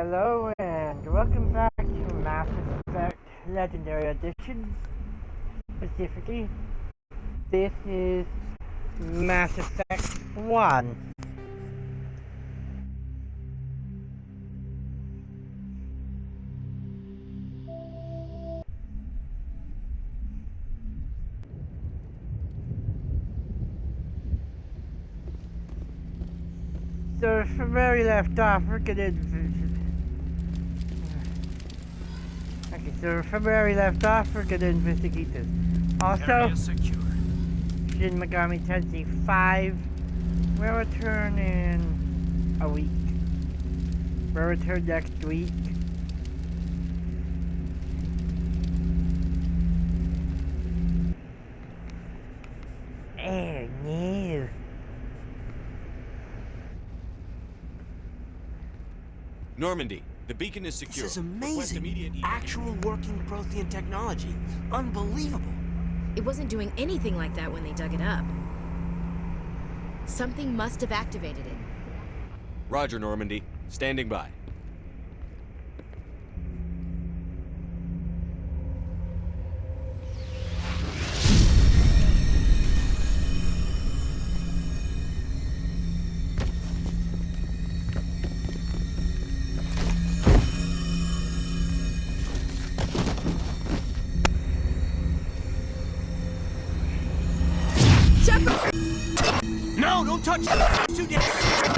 Hello and welcome back to Mass Effect Legendary Edition. Specifically, this is Mass Effect 1. So from where we left off, we're gonna... Okay, so from where we left off, we're gonna investigate this. Also, Shin Megami Tensei 5 will return in a week. We'll return next week. Oh no. Normandy, the beacon is secure. This is amazing. Actual working Prothean technology. Unbelievable. It wasn't doing anything like that when they dug it up. Something must have activated it. Roger, Normandy. Standing by. No, don't touch it! It's too dangerous!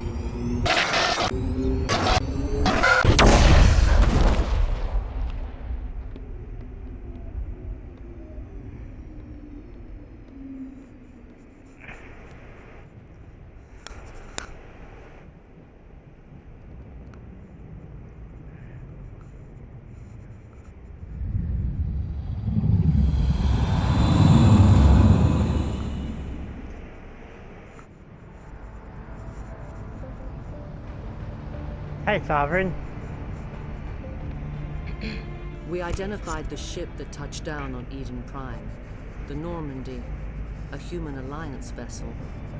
Hey, Sovereign. We identified the ship that touched down on Eden Prime. The Normandy, a human alliance vessel.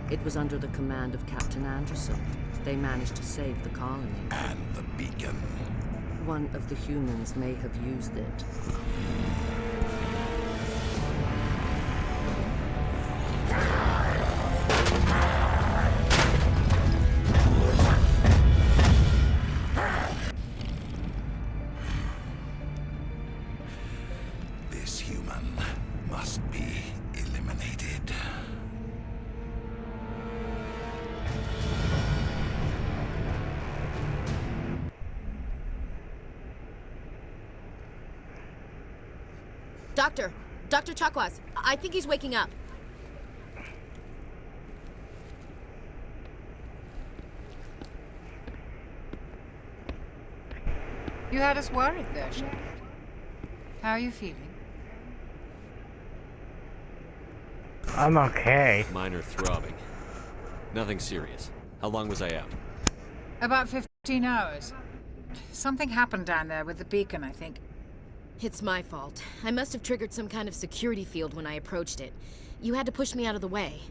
It was under the command of Captain Anderson. They managed to save the colony. And the beacon. One of the humans may have used it. This human must be eliminated. Dr. Chakwas, I think he's waking up. You had us worried there, Shepard. How are you feeling? I'm okay. Minor throbbing. Nothing serious. How long was I out? About 15 hours. Something happened down there with the beacon, I think. It's my fault. I must have triggered some kind of security field when I approached it. You had to push me out of the way.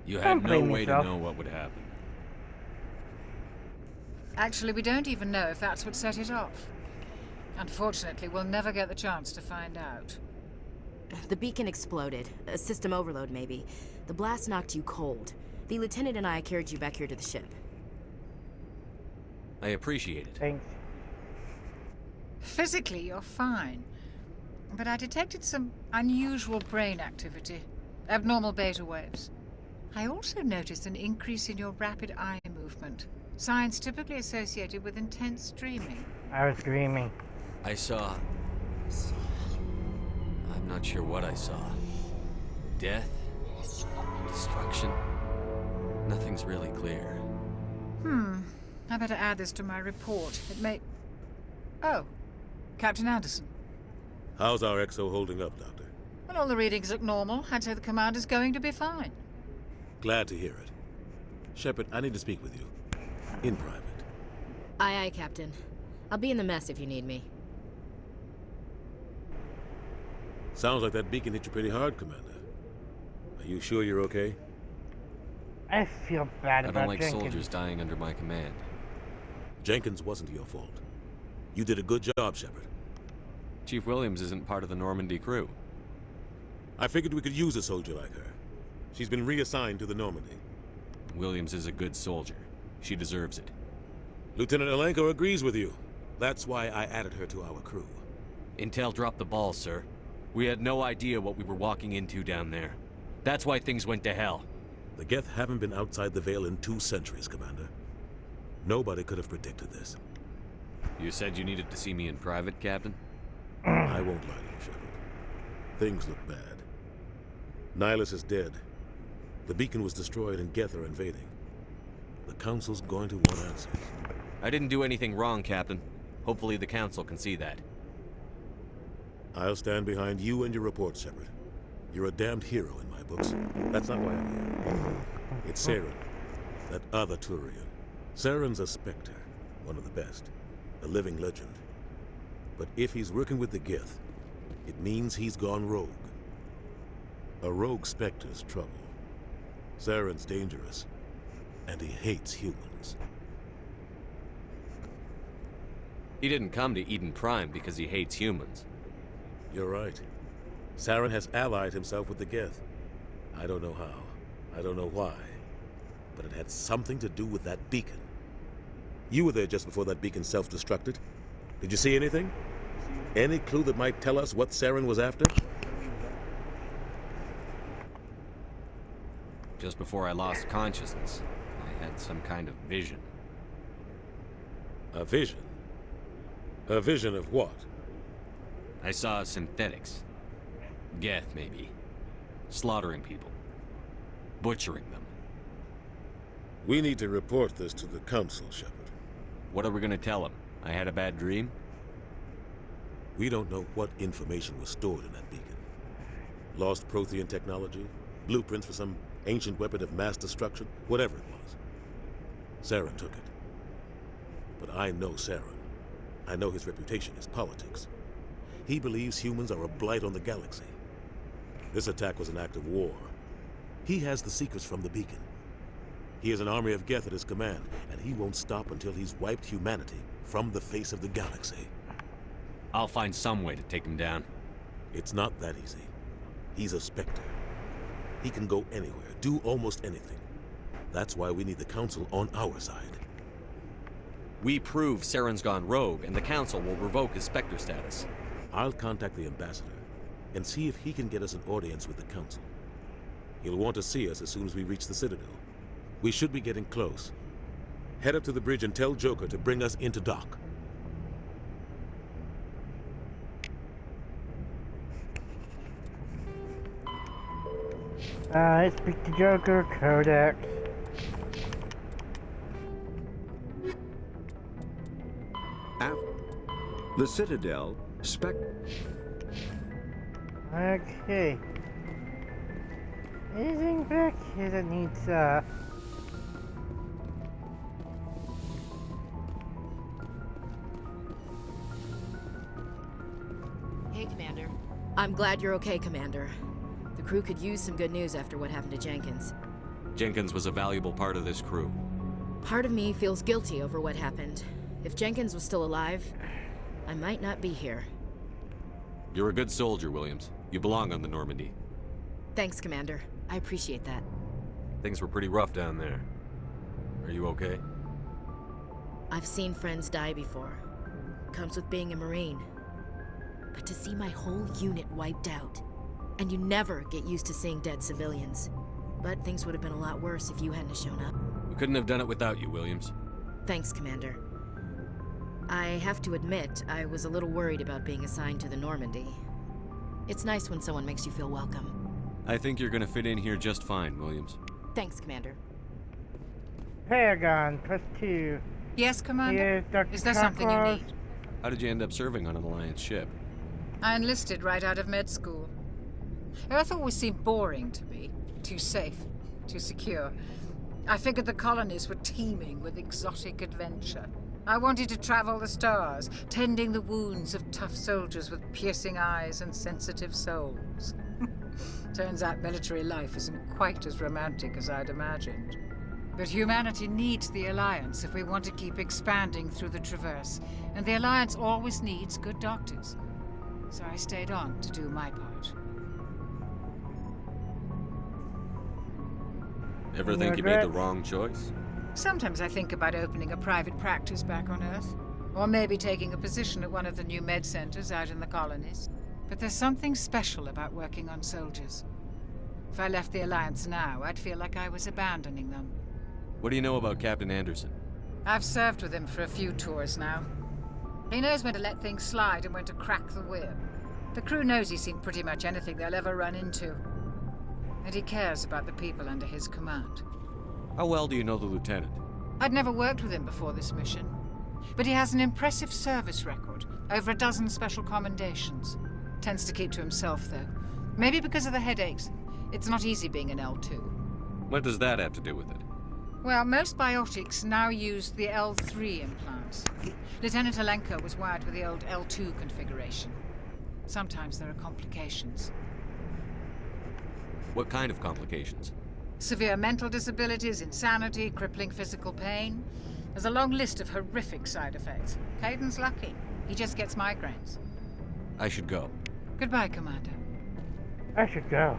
You Don't had no blame way yourself. to know what would happen. Actually, we don't even know if that's what set it off. Unfortunately, we'll never get the chance to find out. The beacon exploded. A system overload, maybe. The blast knocked you cold. The lieutenant and I carried you back here to the ship. I appreciate it. Thanks. Physically, you're fine. But I detected some unusual brain activity. Abnormal beta waves. I also noticed an increase in your rapid eye movement. Signs typically associated with intense dreaming. I was dreaming. I saw... I'm not sure what I saw. Death? Destruction? Nothing's really clear. I better add this to my report. It may... Oh, Captain Anderson. How's our XO holding up, Doctor? Well, all the readings look normal. I'd say the commander's going to be fine. Glad to hear it. Shepard, I need to speak with you. In private. Aye, aye, Captain. I'll be in the mess if you need me. Sounds like that beacon hit you pretty hard, Commander. Are you sure you're okay? I feel bad I about don't like drinking. soldiers dying under my command. Jenkins wasn't your fault. You did a good job, Shepard. Chief Williams isn't part of the Normandy crew. I figured we could use a soldier like her. She's been reassigned to the Normandy. Williams is a good soldier. She deserves it. Lieutenant Alenko agrees with you. That's why I added her to our crew. Intel dropped the ball, sir. We had no idea what we were walking into down there. That's why things went to hell. The Geth haven't been outside the Veil in 2 centuries, Commander. Nobody could have predicted this. You said you needed to see me in private, Captain? I won't lie to you, Shepard. Things look bad. Nihilus is dead. The beacon was destroyed and Geth are invading. The Council's going to want answers. I didn't do anything wrong, Captain. Hopefully the Council can see that. I'll stand behind you and your report, Shepard. You're a damned hero in my books. That's not why I'm here. It's Saren, that other Turian. Saren's a Spectre, one of the best. A living legend. But if he's working with the Geth, it means he's gone rogue. A rogue Spectre's trouble. Saren's dangerous, and he hates humans. He didn't come to Eden Prime because he hates humans. You're right. Saren has allied himself with the Geth. I don't know how. I don't know why. But it had something to do with that beacon. You were there just before that beacon self-destructed. Did you see anything? Any clue that might tell us what Saren was after? Just before I lost consciousness, I had some kind of vision. A vision? A vision of what? I saw synthetics. Geth, maybe. Slaughtering people. Butchering them. We need to report this to the Council, Shepard. What are we gonna tell them? I had a bad dream? We don't know what information was stored in that beacon. Lost Prothean technology? Blueprints for some ancient weapon of mass destruction? Whatever it was. Saren took it. But I know Saren. I know his reputation is politics. He believes humans are a blight on the galaxy. This attack was an act of war. He has the secrets from the beacon. He has an army of Geth at his command, and he won't stop until he's wiped humanity from the face of the galaxy. I'll find some way to take him down. It's not that easy. He's a Spectre. He can go anywhere, do almost anything. That's why we need the Council on our side. We prove Saren's gone rogue, and the Council will revoke his Spectre status. I'll contact the Ambassador and see if he can get us an audience with the Council. He'll want to see us as soon as we reach the Citadel. We should be getting close. Head up to the bridge and tell Joker to bring us into dock. I speak to Joker, Codex. The Citadel, Okay. Anything back here that needs, Hey, Commander. I'm glad you're okay, Commander. The crew could use some good news after what happened to Jenkins. Jenkins was a valuable part of this crew. Part of me feels guilty over what happened. If Jenkins was still alive, I might not be here. You're a good soldier, Williams. You belong on the Normandy. Thanks, Commander. I appreciate that. Things were pretty rough down there. Are you okay? I've seen friends die before. Comes with being a Marine. But to see my whole unit wiped out, and you never get used to seeing dead civilians. But things would have been a lot worse if you hadn't shown up. We couldn't have done it without you, Williams. Thanks, Commander. I have to admit, I was a little worried about being assigned to the Normandy. It's nice when someone makes you feel welcome. I think you're gonna fit in here just fine, Williams. Thanks, Commander. Paragon, +2. Yes, Commander? Here's Dr. Is there something you Karpov. need? How did you end up serving on an Alliance ship? I enlisted right out of med school. Earth always seemed boring to me. Too safe, too secure. I figured the colonies were teeming with exotic adventure. I wanted to travel the stars, tending the wounds of tough soldiers with piercing eyes and sensitive souls. Turns out military life isn't quite as romantic as I'd imagined. But humanity needs the Alliance if we want to keep expanding through the Traverse, and the Alliance always needs good doctors. So I stayed on to do my part. Ever think you made the wrong choice? Sometimes I think about opening a private practice back on Earth, or maybe taking a position at one of the new med centers out in the colonies. But there's something special about working on soldiers. If I left the Alliance now, I'd feel like I was abandoning them. What do you know about Captain Anderson? I've served with him for a few tours now. He knows when to let things slide and when to crack the whip. The crew knows he's seen pretty much anything they'll ever run into. And he cares about the people under his command. How well do you know the lieutenant? I'd never worked with him before this mission. But he has an impressive service record, over a dozen special commendations. Tends to keep to himself, though. Maybe because of the headaches. It's not easy being an L2. What does that have to do with it? Well, most biotics now use the L3 implants. Lieutenant Alenko was wired with the old L2 configuration. Sometimes there are complications. What kind of complications? Severe mental disabilities, insanity, crippling physical pain. There's a long list of horrific side effects. Caden's lucky. He just gets migraines. I should go. Goodbye, Commander. I should go.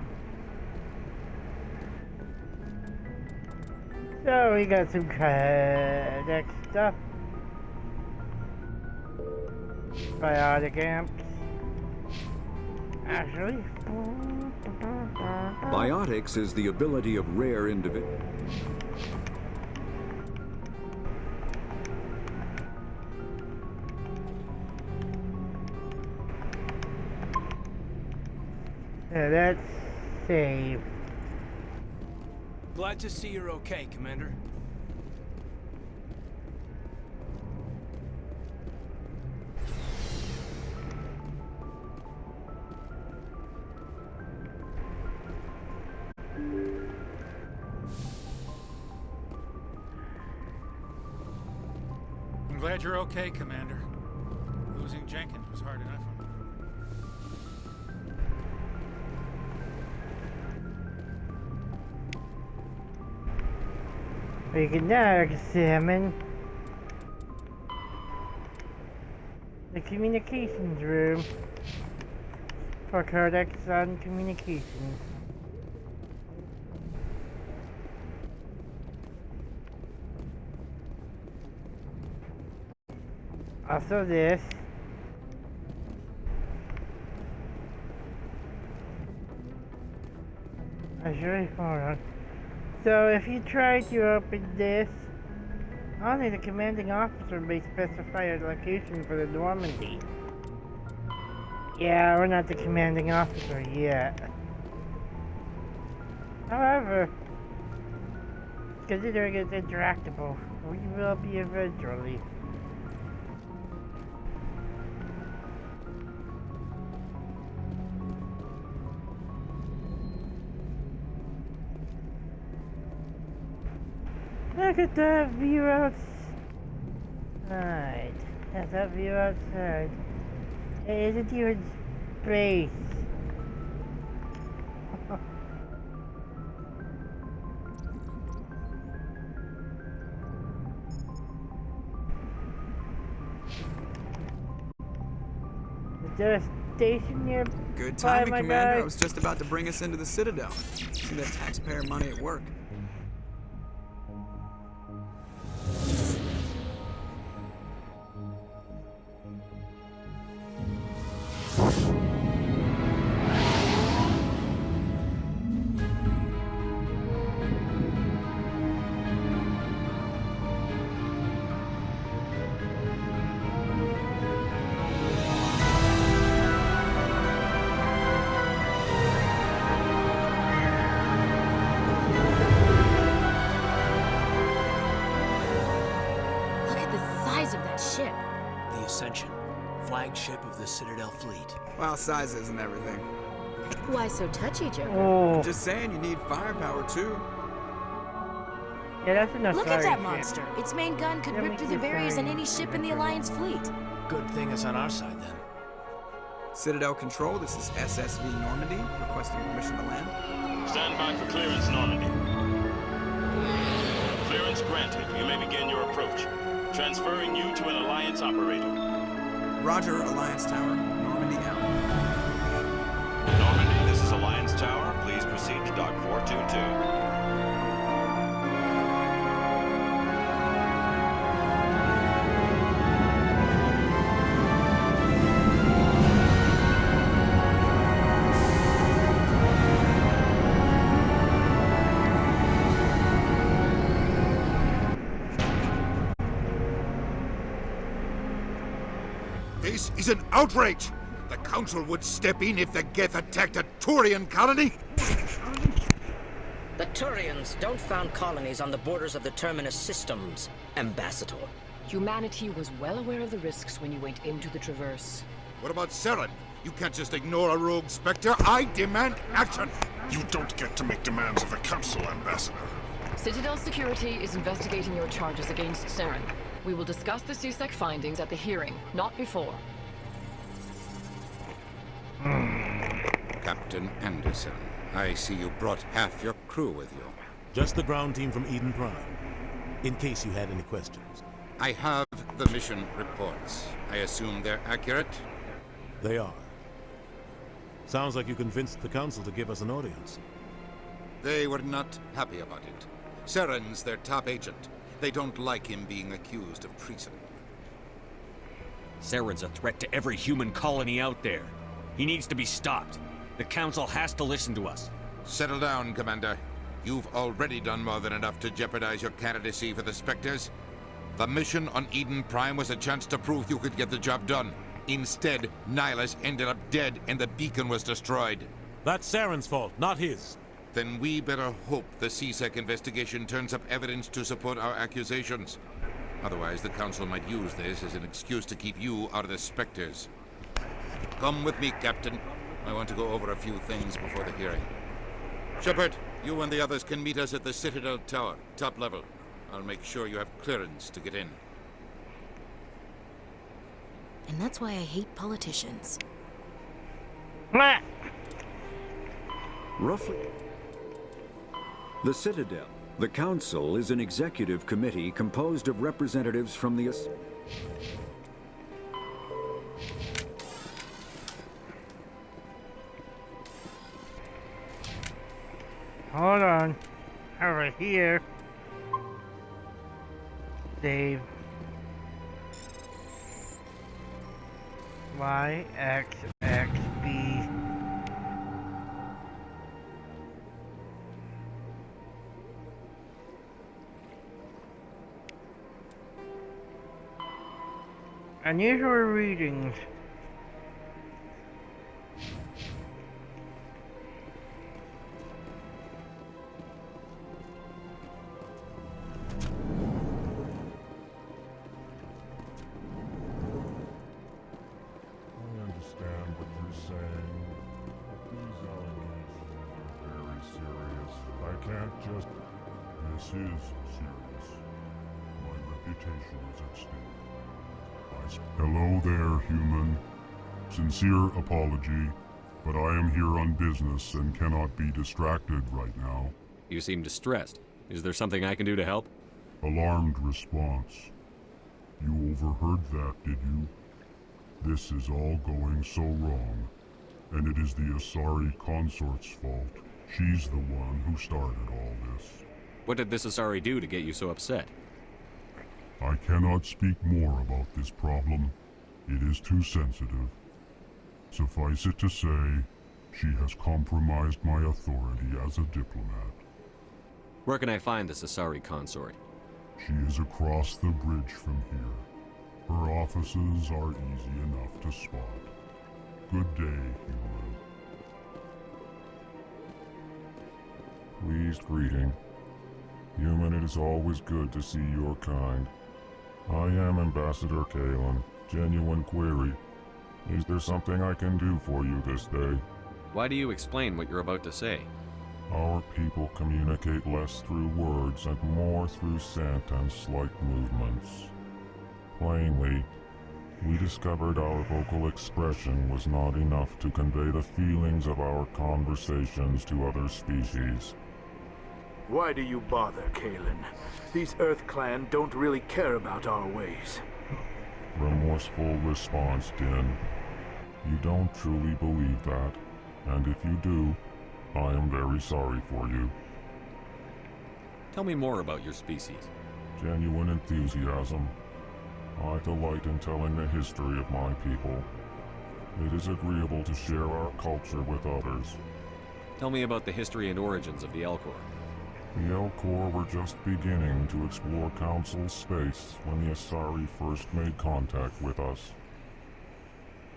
So we got some next stuff. Biotic amps. Actually. Biotics is the ability of rare individuals. Let's save. Glad to see you're okay, Commander. I'm glad you're okay, Commander. Losing Jenkins was hard enough on you. We can now examine the communications room for Codex on communications. Also this. Actually, hold on. So if you try to open this, only the commanding officer may specify a location for the Normandy. Yeah, we're not the commanding officer yet. However, considering it's interactable, we will be eventually. Look at that view outside. That's that view outside. It isn't even space. Is there a station nearby? Good timing, my Commander. guy? I was just about to bring us into the Citadel. See that taxpayer money at work. Look at the size of that ship. The Ascension, flagship of the Citadel fleet. Well, size isn't everything. Why so touchy, Joker? Oh, Just saying, you need firepower too. yeah, that's enough. Look at that monster. Its main gun could Let me rip through the see barriers on sorry. any ship in the Alliance fleet. Good thing it's on our side then. Citadel Control, this is SSV Normandy, requesting permission to land. Stand by for clearance, Normandy. Clear may begin your approach. Transferring you to an Alliance operator. Roger, Alliance Tower. Normandy out. Normandy, this is Alliance Tower. Please proceed to Dock 422. This is an outrage! The Council would step in if the Geth attacked a Turian colony? The Turians don't found colonies on the borders of the Terminus systems, Ambassador. Humanity was well aware of the risks when you went into the Traverse. What about Saren? You can't just ignore a rogue Spectre. I demand action! You don't get to make demands of the Council, Ambassador. Citadel Security is investigating your charges against Saren. We will discuss the CSEC findings at the hearing, not before. Captain Anderson, I see you brought half your crew with you. Just the ground team from Eden Prime, in case you had any questions. I have the mission reports. I assume they're accurate? They are. Sounds like you convinced the Council to give us an audience. They were not happy about it. Saren's their top agent. They don't like him being accused of treason. Saren's a threat to every human colony out there. He needs to be stopped. The Council has to listen to us. Settle down, Commander. You've already done more than enough to jeopardize your candidacy for the Spectres. The mission on Eden Prime was a chance to prove you could get the job done. Instead, Nihilus ended up dead and the beacon was destroyed. That's Saren's fault, not his. Then we better hope the CSEC investigation turns up evidence to support our accusations. Otherwise, the Council might use this as an excuse to keep you out of the Spectres. Come with me, Captain. I want to go over a few things before the hearing. Shepard, you and the others can meet us at the Citadel Tower, top level. I'll make sure you have clearance to get in. And that's why I hate politicians. Roughly. The Citadel. The Council is an executive committee composed of representatives from the... Hold on. Over here. Save. Y, X, X, B. Unusual readings. This is serious. My reputation is at stake. Hello there, human. Sincere apology, but I am here on business and cannot be distracted right now. You seem distressed. Is there something I can do to help? Alarmed response. You overheard that, did you? This is all going so wrong, and it is the Asari consort's fault. She's the one who started all this. What did this Asari do to get you so upset? I cannot speak more about this problem. It is too sensitive. Suffice it to say, she has compromised my authority as a diplomat. Where can I find this Asari consort? She is across the bridge from here. Her offices are easy enough to spot. Good day, human. Pleased greeting. Human, it is always good to see your kind. I am Ambassador Kalen. Genuine query. Is there something I can do for you this day? Why do you explain what you're about to say? Our people communicate less through words and more through scent and slight movements. Plainly, we discovered our vocal expression was not enough to convey the feelings of our conversations to other species. Why do you bother, Kalen? These Earth Clan don't really care about our ways. Remorseful response, Din. You don't truly believe that, and if you do, I am very sorry for you. Tell me more about your species. Genuine enthusiasm. I delight in telling the history of my people. It is agreeable to share our culture with others. Tell me about the history and origins of the Elcor. The Elcor were just beginning to explore Council space when the Asari first made contact with us.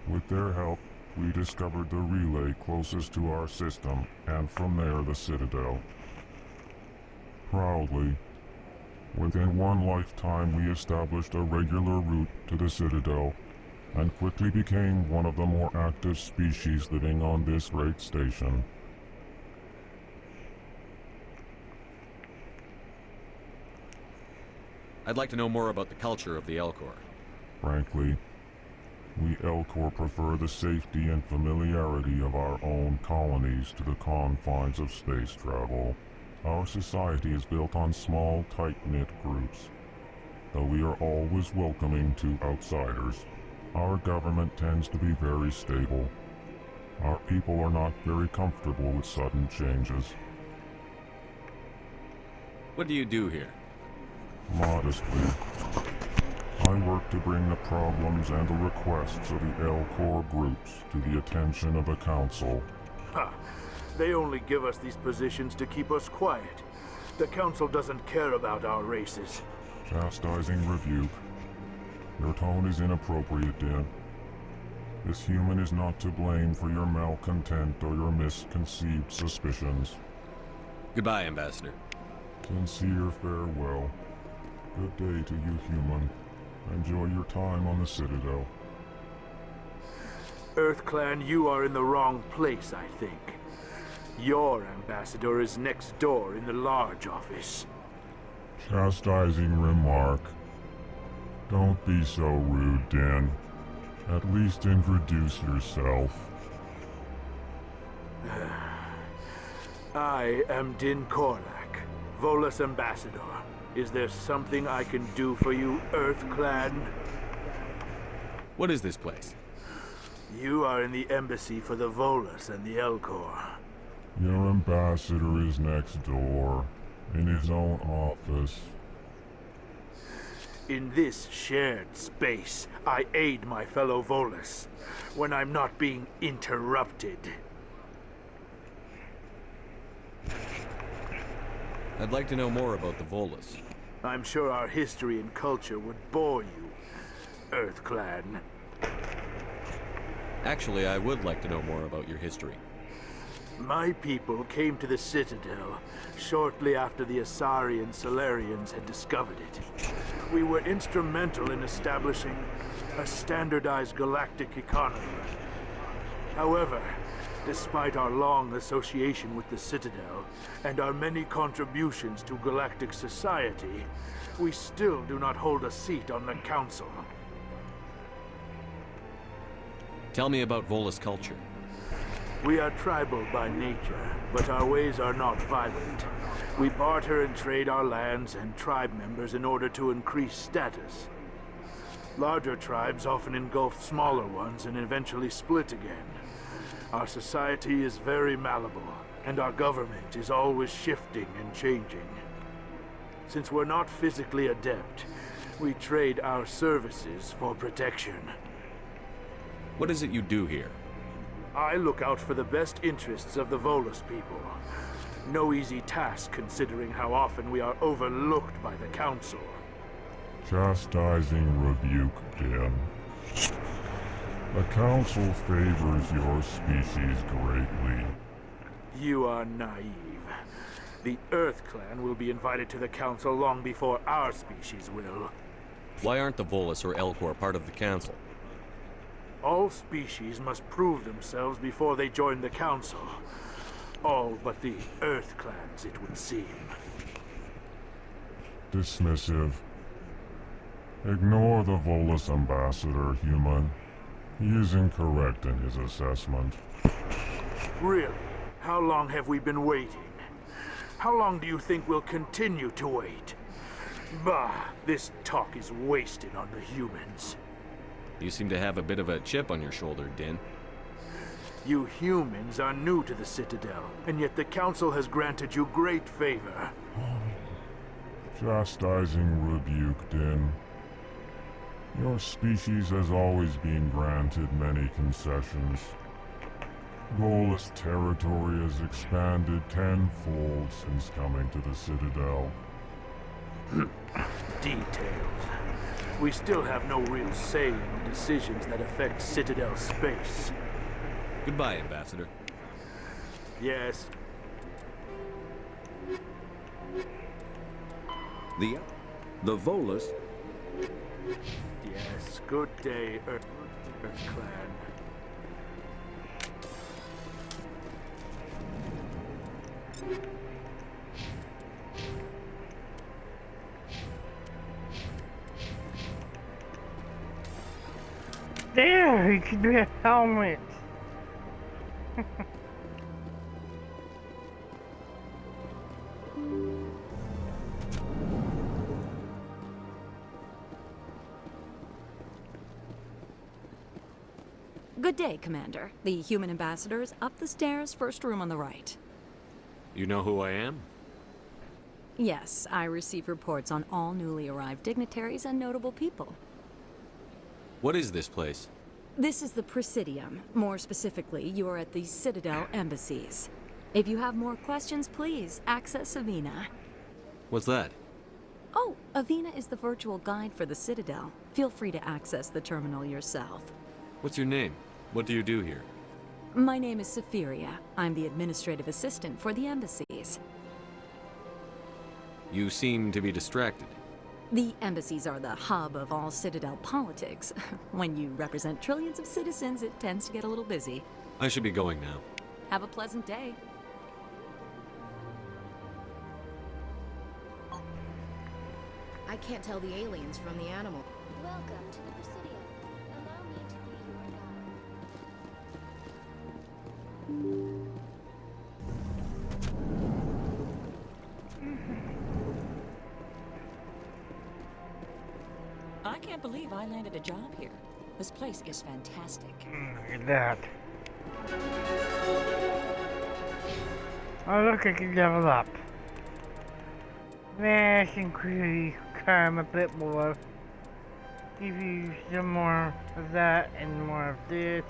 With their help, we discovered the relay closest to our system, and from there the Citadel. Proudly, within one lifetime we established a regular route to the Citadel, and quickly became one of the more active species living on this great station. I'd like to know more about the culture of the Elcor. Frankly, we Elcor prefer the safety and familiarity of our own colonies to the confines of space travel. Our society is built on small, tight-knit groups. Though we are always welcoming to outsiders, our government tends to be very stable. Our people are not very comfortable with sudden changes. What do you do here? Modestly, I work to bring the problems and the requests of the Elcor groups to the attention of the Council. Ha! They only give us these positions to keep us quiet. The Council doesn't care about our races. Chastising rebuke. Your tone is inappropriate, Din. This human is not to blame for your malcontent or your misconceived suspicions. Goodbye, Ambassador. Sincere farewell. Good day to you, human. Enjoy your time on the Citadel. Earth Clan, you are in the wrong place, I think. Your ambassador is next door in the large office. Chastising remark. Don't be so rude, Din. At least introduce yourself. I am Din Korlak, Volus Ambassador. Is there something I can do for you, Earth Clan? What is this place? You are in the embassy for the Volus and the Elcor. Your ambassador is next door, in his own office. In this shared space, I aid my fellow Volus when I'm not being interrupted. I'd like to know more about the Volus. I'm sure our history and culture would bore you, Earth Clan. Actually, I would like to know more about your history. My people came to the Citadel shortly after the Asari and Salarians had discovered it. We were instrumental in establishing a standardized galactic economy. However, despite our long association with the Citadel and our many contributions to galactic society, we still do not hold a seat on the Council. Tell me about Volus culture. We are tribal by nature, but our ways are not violent. We barter and trade our lands and tribe members in order to increase status. Larger tribes often engulf smaller ones and eventually split again. Our society is very malleable, and our government is always shifting and changing. Since we're not physically adept, we trade our services for protection. What is it you do here? I look out for the best interests of the Volus people. No easy task considering how often we are overlooked by the Council. Chastising rebuke, Din. The Council favors your species greatly. You are naive. The Earth Clan will be invited to the Council long before our species will. Why aren't the Volus or Elcor part of the Council? All species must prove themselves before they join the Council. All but the Earth Clans, it would seem. Dismissive. Ignore the Volus ambassador, human. He is incorrect in his assessment. Really? How long have we been waiting? How long do you think we'll continue to wait? Bah, this talk is wasted on the humans. You seem to have a bit of a chip on your shoulder, Din. You humans are new to the Citadel, and yet the Council has granted you great favor. Chastising rebuke, Din. Your species has always been granted many concessions. Goalless territory has expanded tenfold since coming to the Citadel. Details. We still have no real say in the decisions that affect Citadel space. Goodbye, Ambassador. Yes. The Volus. Yes, good day, Earth Clan. There, he could be a helmet. Good day, Commander. The human ambassador is up the stairs, first room on the right. You know who I am? Yes, I receive reports on all newly arrived dignitaries and notable people. What is this place? This is the Presidium. More specifically, you are at the Citadel embassies. If you have more questions, please access Avina. What's that? Oh, Avina is the virtual guide for the Citadel. Feel free to access the terminal yourself. What's your name? What do you do here? My name is Safiria. I'm the administrative assistant for the embassies. You seem to be distracted. The embassies are the hub of all Citadel politics. When you represent trillions of citizens, it tends to get a little busy. I should be going now. Have a pleasant day. I can't tell the aliens from the animal. Welcome to the Presidium. Allow me to be your I can't believe I landed a job here. This place is fantastic. Look at that. Oh look, I can level up. Mass increase calm a bit more. Give you some more of that and more of this.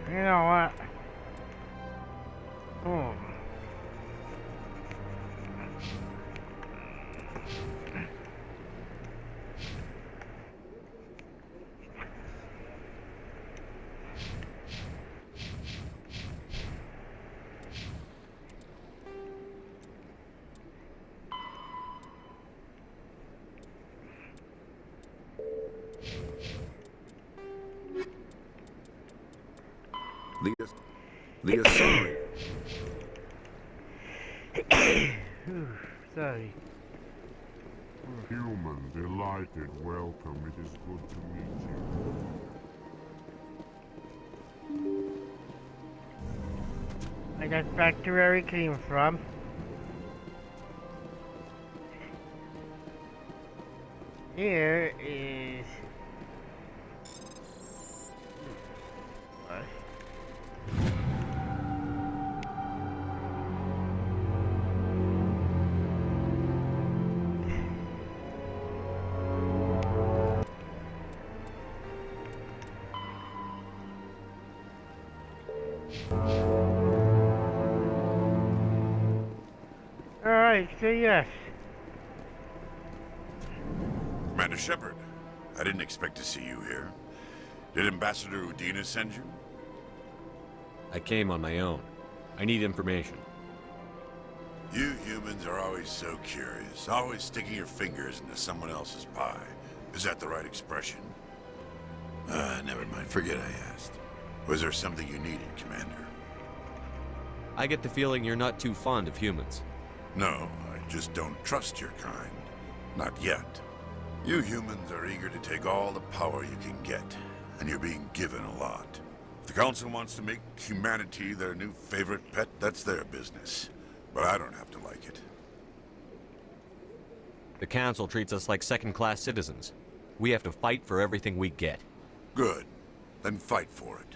You know what? Boom. The assembly. Sorry. Human, delighted, welcome. It is good to meet you. I got back to where we came from. Here is... Alright, so yes. Commander Shepard, I didn't expect to see you here. Did Ambassador Udina send you? I came on my own. I need information. You humans are always so curious, always sticking your fingers into someone else's pie. Is that the right expression? Never mind, forget I asked. Was there something you needed, Commander? I get the feeling you're not too fond of humans. No, I just don't trust your kind. Not yet. You humans are eager to take all the power you can get, and you're being given a lot. If the Council wants to make humanity their new favorite pet, that's their business. But I don't have to like it. The Council treats us like second-class citizens. We have to fight for everything we get. Good. Then fight for it.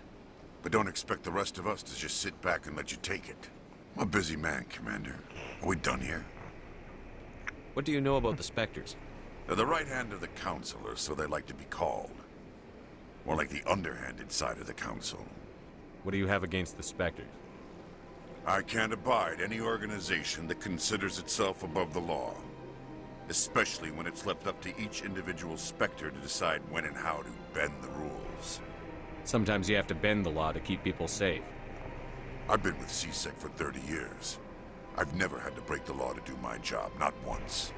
But don't expect the rest of us to just sit back and let you take it. I'm a busy man, Commander. Are we done here? What do you know about the Spectres? They're the right hand of the Council, or so they like to be called. More like the underhanded side of the Council. What do you have against the Spectres? I can't abide any organization that considers itself above the law. Especially when it's left up to each individual Spectre to decide when and how to bend the rules. Sometimes you have to bend the law to keep people safe. I've been with CSEC for 30 years. I've never had to break the law to do my job, not once.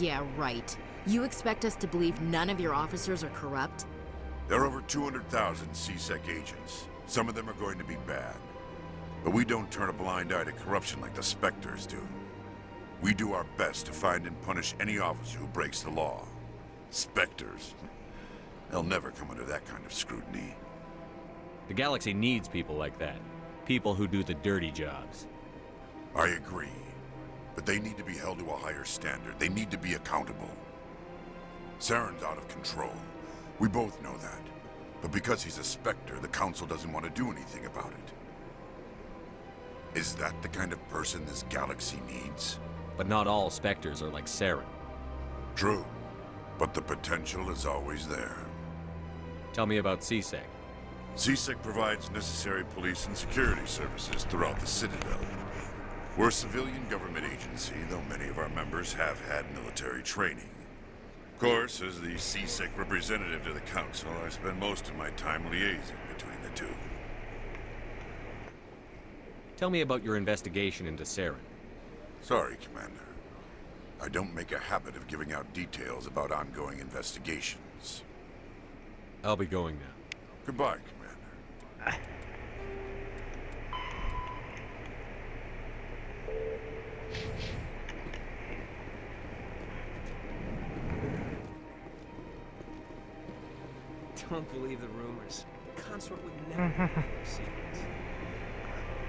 Yeah, right. You expect us to believe none of your officers are corrupt? There are over 200,000 CSEC agents. Some of them are going to be bad. But we don't turn a blind eye to corruption like the Spectres do. We do our best to find and punish any officer who breaks the law. Spectres. They'll never come under that kind of scrutiny. The galaxy needs people like that. People who do the dirty jobs. I agree. But they need to be held to a higher standard. They need to be accountable. Saren's out of control. We both know that. But because he's a Spectre, the Council doesn't want to do anything about it. Is that the kind of person this galaxy needs? But not all Spectres are like Saren. True. But the potential is always there. Tell me about CSEC. CSEC provides necessary police and security services throughout the Citadel. We're a civilian government agency, though many of our members have had military training. Of course, as the CSEC representative to the Council, I spend most of my time liaising between the two. Tell me about your investigation into Saren. Sorry, Commander. I don't make a habit of giving out details about ongoing investigations. I'll be going now. Goodbye, Commander. Don't believe the rumors. Consort would never see this.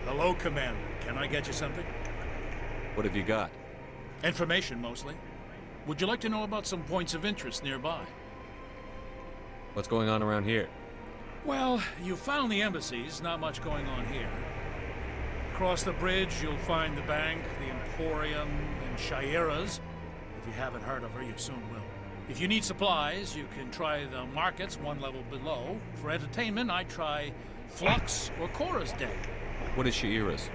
Hello, Commander. Can I get you something? What have you got? Information, mostly. Would you like to know about some points of interest nearby? What's going on around here? Well, you found the embassies. Not much going on here. Across the bridge, you'll find the bank, the Emporium, and Shayera's. If you haven't heard of her, you soon will. If you need supplies, you can try the markets one level below. For entertainment, I'd try Flux or Cora's Den. What is Shayera's?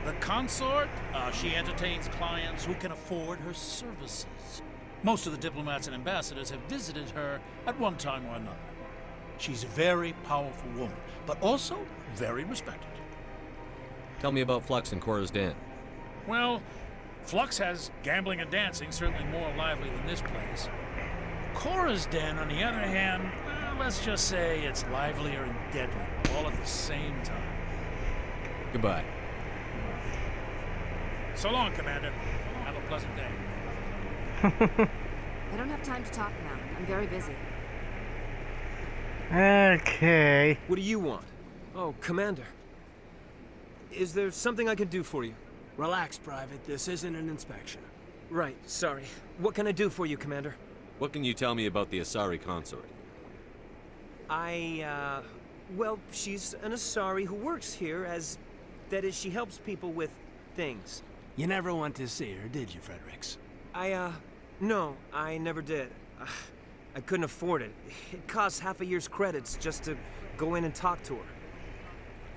The consort, she entertains clients who can afford her services. Most of the diplomats and ambassadors have visited her at one time or another. She's a very powerful woman, but also very respected. Tell me about Flux and Cora's Den. Well, Flux has gambling and dancing, certainly more lively than this place. Cora's Den, on the other hand, let's just say it's livelier and deadlier, all at the same time. Goodbye. So long, Commander. Have a pleasant day. I don't have time to talk now. I'm very busy. Okay. What do you want? Oh, Commander. Is there something I can do for you? Relax, Private. This isn't an inspection. Right, sorry. What can I do for you, Commander? What can you tell me about the Asari consort? Well, she's an Asari who works here as... That is, she helps people with things. You never went to see her, did you, Fredericks? No, I never did. I couldn't afford it. It costs half a year's credits just to go in and talk to her.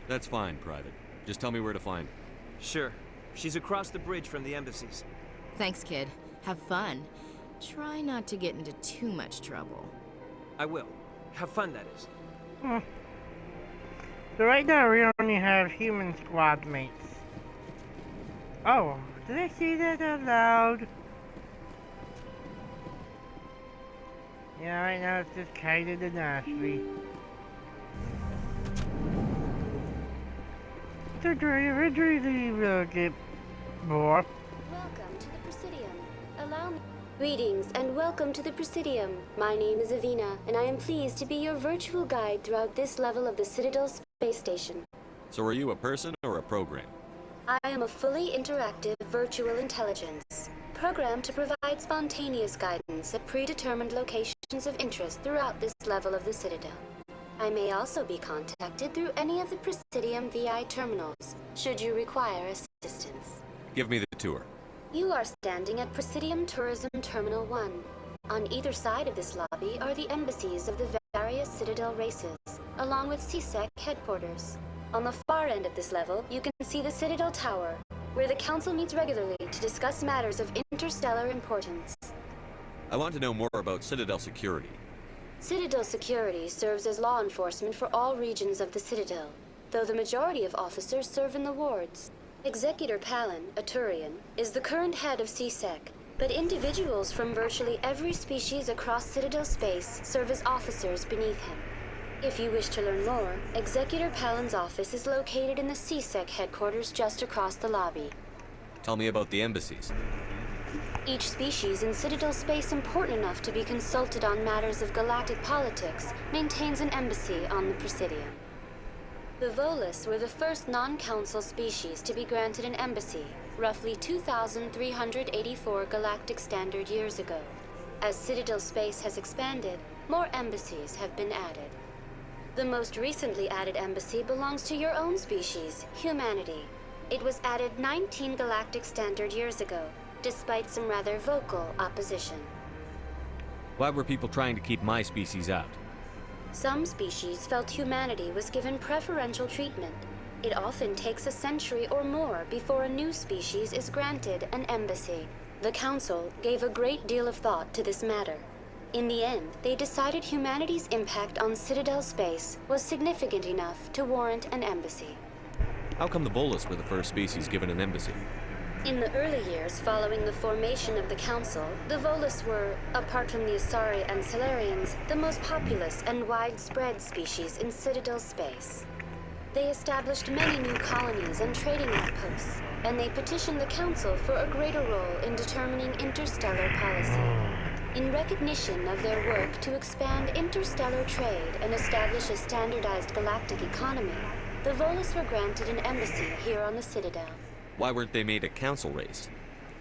That's fine, Private. Just tell me where to find her. Sure. She's across the bridge from the embassies. Thanks, kid. Have fun. Try not to get into too much trouble. I will. Have fun, that is. So right now we only have human squad mates. Oh, did I say that out loud? Yeah, right now it's just Kaiden and Ashley. Eventually we will get more. Welcome to the Presidium. Allow me... Greetings and welcome to the Presidium. My name is Avina, and I am pleased to be your virtual guide throughout this level of the Citadel space station. So are you a person or a program? I am a fully interactive virtual intelligence, programmed to provide spontaneous guidance at predetermined locations of interest throughout this level of the Citadel. I may also be contacted through any of the Presidium VI terminals, should you require assistance. Give me the tour. You are standing at Presidium Tourism Terminal 1. On either side of this lobby are the embassies of the various Citadel races, along with CSEC headquarters. On the far end of this level, you can see the Citadel Tower, where the Council meets regularly to discuss matters of interstellar importance. I want to know more about Citadel security. Citadel security serves as law enforcement for all regions of the Citadel, though the majority of officers serve in the wards. Executor Palin, a Turian, is the current head of CSEC, but individuals from virtually every species across Citadel space serve as officers beneath him. If you wish to learn more, Executor Palin's office is located in the CSEC headquarters just across the lobby. Tell me about the embassies. Each species in Citadel space important enough to be consulted on matters of galactic politics maintains an embassy on the Presidium. The Volus were the first non-council species to be granted an embassy, roughly 2,384 galactic standard years ago. As Citadel space has expanded, more embassies have been added. The most recently added embassy belongs to your own species, humanity. It was added 19 galactic standard years ago, despite some rather vocal opposition. Why were people trying to keep my species out? Some species felt humanity was given preferential treatment. It often takes a century or more before a new species is granted an embassy. The Council gave a great deal of thought to this matter. In the end, they decided humanity's impact on Citadel space was significant enough to warrant an embassy. How come the Volus were the first species given an embassy? In the early years following the formation of the Council, the Volus were, apart from the Asari and Salarians, the most populous and widespread species in Citadel space. They established many new colonies and trading outposts, and they petitioned the Council for a greater role in determining interstellar policy. In recognition of their work to expand interstellar trade and establish a standardized galactic economy, the Volus were granted an embassy here on the Citadel. Why weren't they made a council race?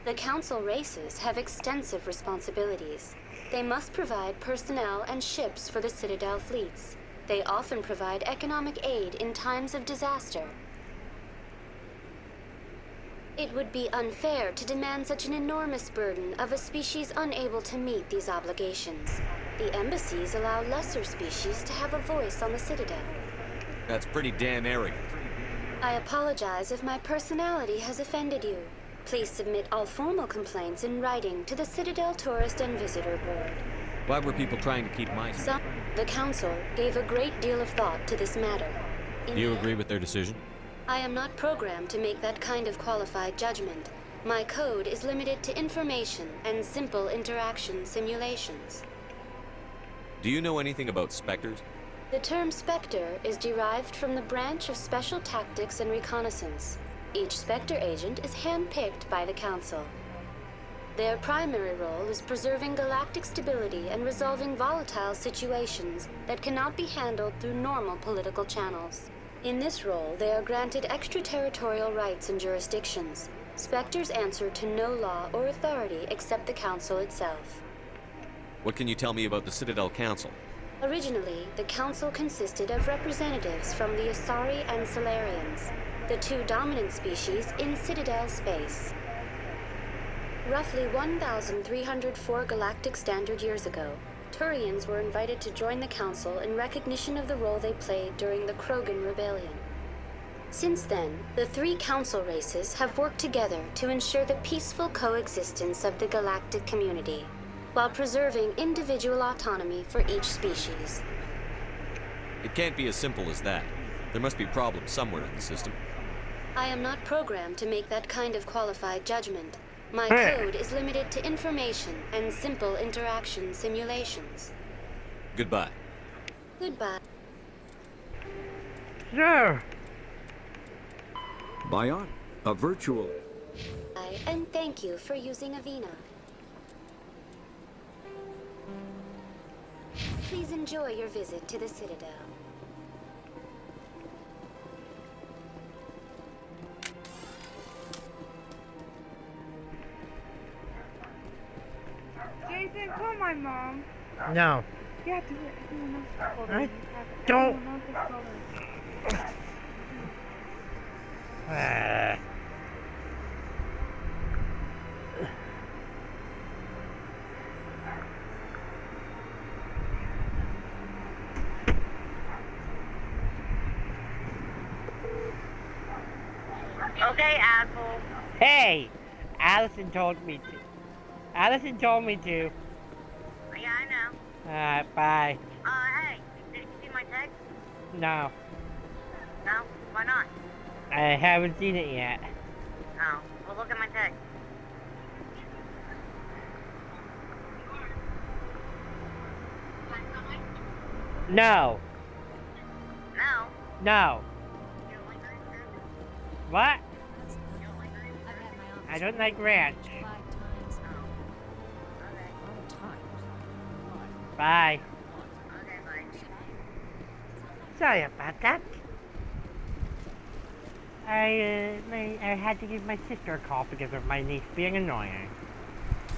The Council races have extensive responsibilities. They must provide personnel and ships for the Citadel fleets. They often provide economic aid in times of disaster. It would be unfair to demand such an enormous burden of a species unable to meet these obligations. The embassies allow lesser species to have a voice on the Citadel. That's pretty damn arrogant. I apologize if my personality has offended you. Please submit all formal complaints in writing to the Citadel Tourist and Visitor Board. Why were people trying to keep my... The Council gave a great deal of thought to this matter. Do you agree with their decision? I am not programmed to make that kind of qualified judgment. My code is limited to information and simple interaction simulations. Do you know anything about Spectres? The term Spectre is derived from the branch of Special Tactics and Reconnaissance. Each Spectre agent is handpicked by the Council. Their primary role is preserving galactic stability and resolving volatile situations that cannot be handled through normal political channels. In this role, they are granted extraterritorial rights and jurisdictions. Spectres answer to no law or authority except the Council itself. What can you tell me about the Citadel Council? Originally, the Council consisted of representatives from the Asari and Salarians, the two dominant species in Citadel space. Roughly 1,304 galactic standard years ago, Turians were invited to join the Council in recognition of the role they played during the Krogan Rebellion. Since then, the three Council races have worked together to ensure the peaceful coexistence of the galactic community, while preserving individual autonomy for each species. It can't be as simple as that. There must be problems somewhere in the system. I am not programmed to make that kind of qualified judgment. My code is limited to information and simple interaction simulations. Goodbye. Goodbye. Sure. Biot, a virtual... And thank you for using Avina. Please enjoy your visit to the Citadel. Jason, call my mom. No. Yeah, do it. Everyone else is calling. I don't. Everyone else is calling. Okay, asshole. Hey! Allison told me to. Allison told me to. Yeah, I know. Alright, bye. Hey, did you see my text? No. No? Why not? I haven't seen it yet. Oh, well look at my text. No. No? No. What? I don't like ranch. Bye. Sorry about that. I had to give my sister a call because of my niece being annoying.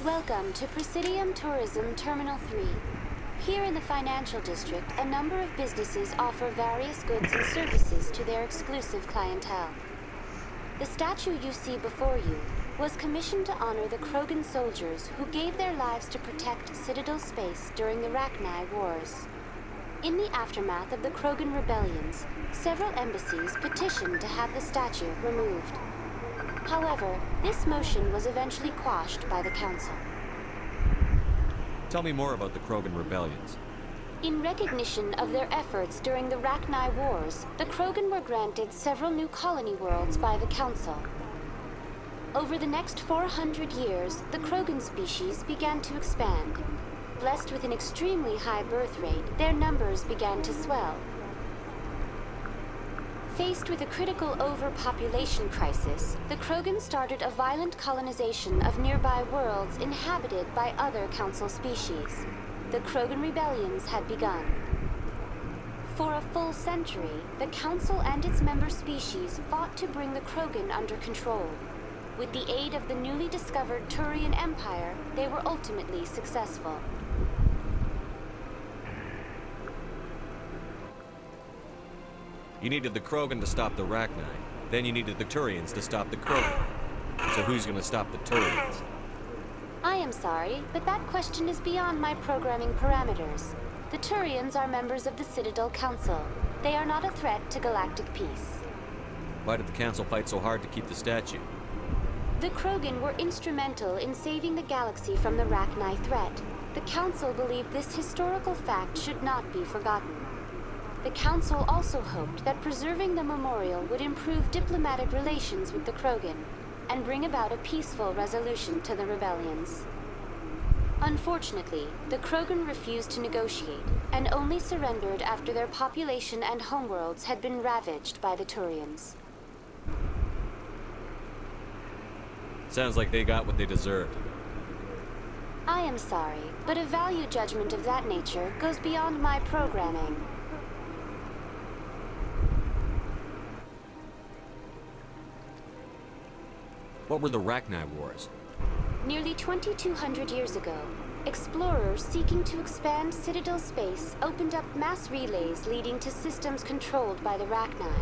Welcome to Presidium Tourism Terminal 3. Here in the financial district, a number of businesses offer various goods and services to their exclusive clientele. The statue you see before you was commissioned to honor the Krogan soldiers who gave their lives to protect Citadel space during the Rachni Wars. In the aftermath of the Krogan rebellions, several embassies petitioned to have the statue removed. However, this motion was eventually quashed by the Council. Tell me more about the Krogan rebellions. In recognition of their efforts during the Rachni Wars, the Krogan were granted several new colony worlds by the Council. Over the next 400 years, the Krogan species began to expand. Blessed with an extremely high birth rate, their numbers began to swell. Faced with a critical overpopulation crisis, the Krogan started a violent colonization of nearby worlds inhabited by other Council species. The Krogan rebellions had begun. For a full century, the Council and its member species fought to bring the Krogan under control. With the aid of the newly discovered Turian Empire, they were ultimately successful. You needed the Krogan to stop the Rachni. Then you needed the Turians to stop the Krogan. So who's gonna stop the Turians? I am sorry, but that question is beyond my programming parameters. The Turians are members of the Citadel Council. They are not a threat to galactic peace. Why did the Council fight so hard to keep the statue? The Krogan were instrumental in saving the galaxy from the Rachni threat. The Council believed this historical fact should not be forgotten. The Council also hoped that preserving the memorial would improve diplomatic relations with the Krogan and bring about a peaceful resolution to the rebellions. Unfortunately, the Krogan refused to negotiate and only surrendered after their population and homeworlds had been ravaged by the Turians. Sounds like they got what they deserved. I am sorry, but a value judgment of that nature goes beyond my programming. What were the Rachni Wars? Nearly 2,200 years ago, explorers seeking to expand Citadel space opened up mass relays leading to systems controlled by the Rachni.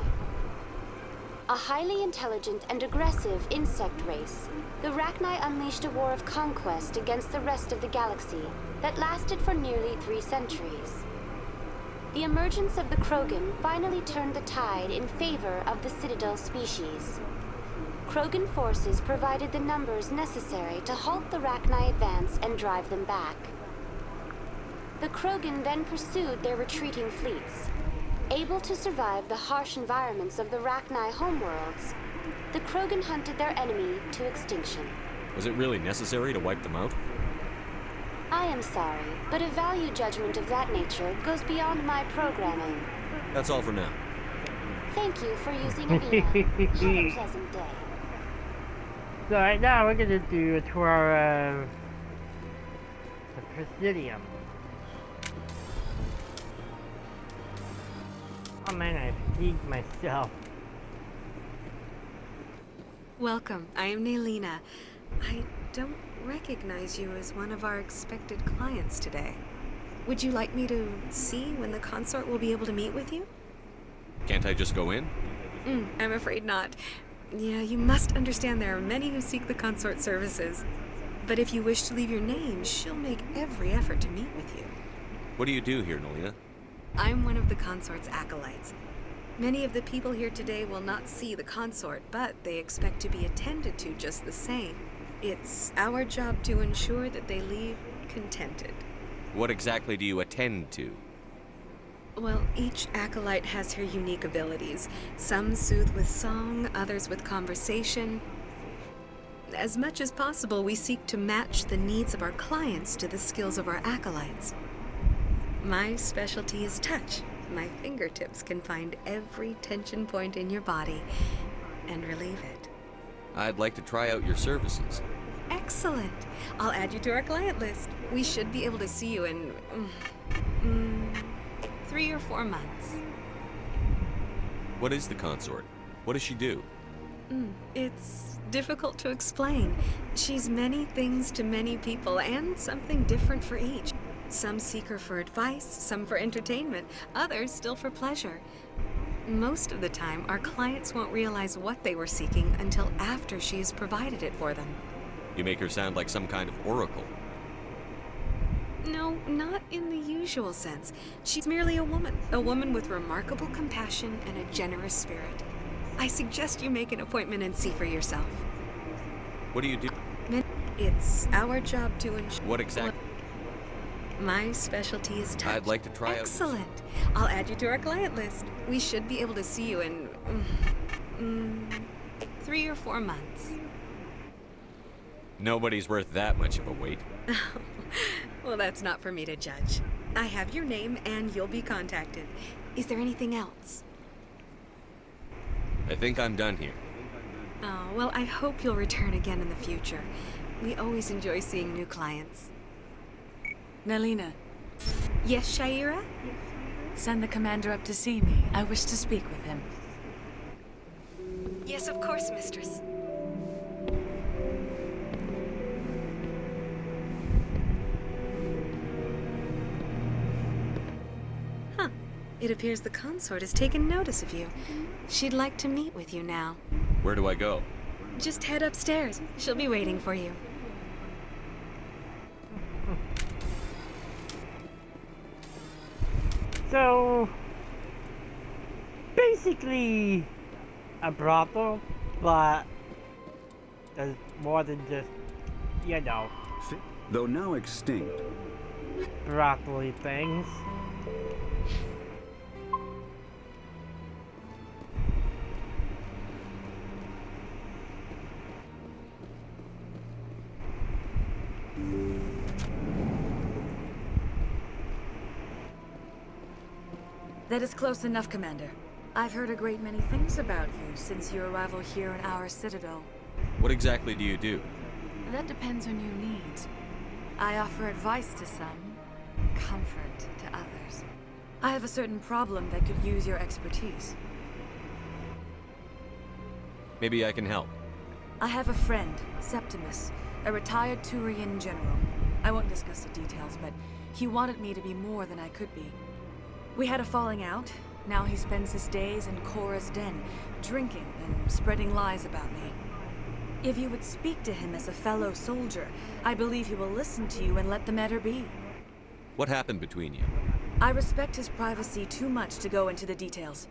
A highly intelligent and aggressive insect race, the Rachni unleashed a war of conquest against the rest of the galaxy that lasted for nearly 3 centuries. The emergence of the Krogan finally turned the tide in favor of the Citadel species. Krogan forces provided the numbers necessary to halt the Rachni advance and drive them back. The Krogan then pursued their retreating fleets. Able to survive the harsh environments of the Rachni homeworlds, the Krogan hunted their enemy to extinction. Was it really necessary to wipe them out? I am sorry, but a value judgment of that nature goes beyond my programming. That's all for now. Thank you for using Avina. Have a pleasant day. So right now we're gonna do a tour of the Presidium. man, I fatigued myself. Welcome. I am Nelina. I don't recognize you as one of our expected clients today. Would you like me to see when the consort will be able to meet with you? Can't I just go in? I'm afraid not. Yeah, you must understand there are many who seek the consort services. But if you wish to leave your name, she'll make every effort to meet with you. What do you do here, Nelina? I'm one of the consort's acolytes. Many of the people here today will not see the consort, but they expect to be attended to just the same. It's our job to ensure that they leave contented. What exactly do you attend to? Well, each acolyte has her unique abilities. Some soothe with song, others with conversation. As much as possible, we seek to match the needs of our clients to the skills of our acolytes. My specialty is touch. My fingertips can find every tension point in your body and relieve it. I'd like to try out your services. Excellent. I'll add you to our client list. We should be able to see you in 3 or 4 months. What is the consort? What does she do? It's difficult to explain. She's many things to many people and something different for each. Some seek her for advice, some for entertainment, others still for pleasure. Most of the time, our clients won't realize what they were seeking until after she has provided it for them. You make her sound like some kind of oracle. No, not in the usual sense. She's merely a woman with remarkable compassion and a generous spirit. I suggest you make an appointment and see for yourself. What do you do? It's our job to ensure... What exactly? My specialty is touch. I'd like to try Excellent. I'll add you to our client list. We should be able to see you in 3 or 4 months. Nobody's worth that much of a wait. Well, that's not for me to judge. I have your name and you'll be contacted. Is there anything else? I think I'm done here. Oh, well, I hope you'll return again in the future. We always enjoy seeing new clients. Nelina. Yes, Shaira? Send the commander up to see me. I wish to speak with him. Yes, of course, mistress. Huh. It appears the consort has taken notice of you. She'd like to meet with you now. Where do I go? Just head upstairs. She'll be waiting for you. So, basically a brothel, but there's more than just, you know, though now extinct, brothel-y things. That is close enough, Commander. I've heard a great many things about you since your arrival here in our citadel. What exactly do you do? That depends on your needs. I offer advice to some, comfort to others. I have a certain problem that could use your expertise. Maybe I can help. I have a friend, Septimus, a retired Turian general. I won't discuss the details, but he wanted me to be more than I could be. We had a falling out. Now he spends his days in Korra's den, drinking and spreading lies about me. If you would speak to him as a fellow soldier, I believe he will listen to you and let the matter be. What happened between you? I respect his privacy too much to go into the details.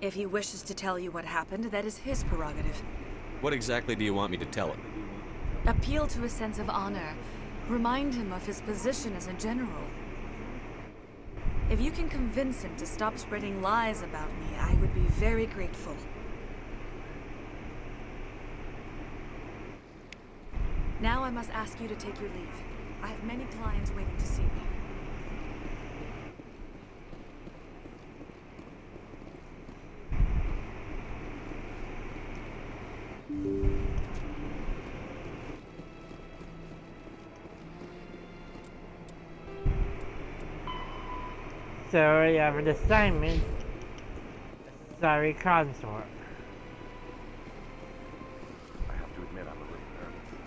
If he wishes to tell you what happened, that is his prerogative. What exactly do you want me to tell him? Appeal to his sense of honor. Remind him of his position as a general. If you can convince him to stop spreading lies about me, I would be very grateful. Now I must ask you to take your leave. I have many clients waiting to see me. So I have an assignment Sorry, consort. I have to admit I'm a little nervous.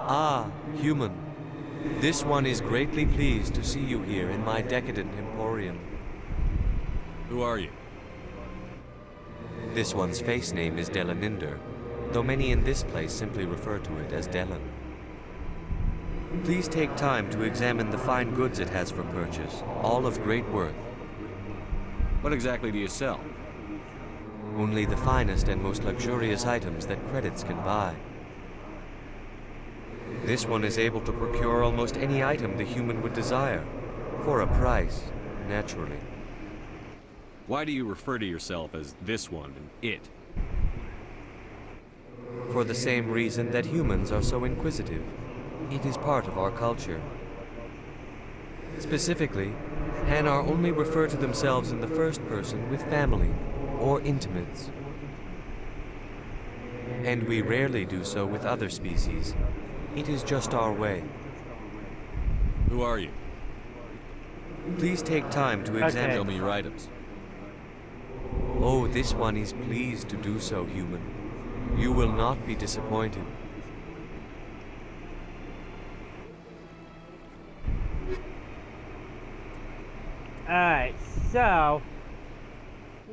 Ah, human. This one is greatly pleased to see you here in my decadent emporium. Who are you? This one's face name is Delaninder, though many in this place simply refer to it as Delan. Please take time to examine the fine goods it has for purchase, all of great worth. What exactly do you sell? Only the finest and most luxurious items that credits can buy. This one is able to procure almost any item the human would desire, for a price, naturally. Why do you refer to yourself as this one and it? For the same reason that humans are so inquisitive. It is part of our culture. Specifically, Hanar only refer to themselves in the first person with family or intimates. And we rarely do so with other species. It is just our way. Who are you? Please take time to examine. Show me your items. Oh, this one is pleased to do so, human. You will not be disappointed. Alright, so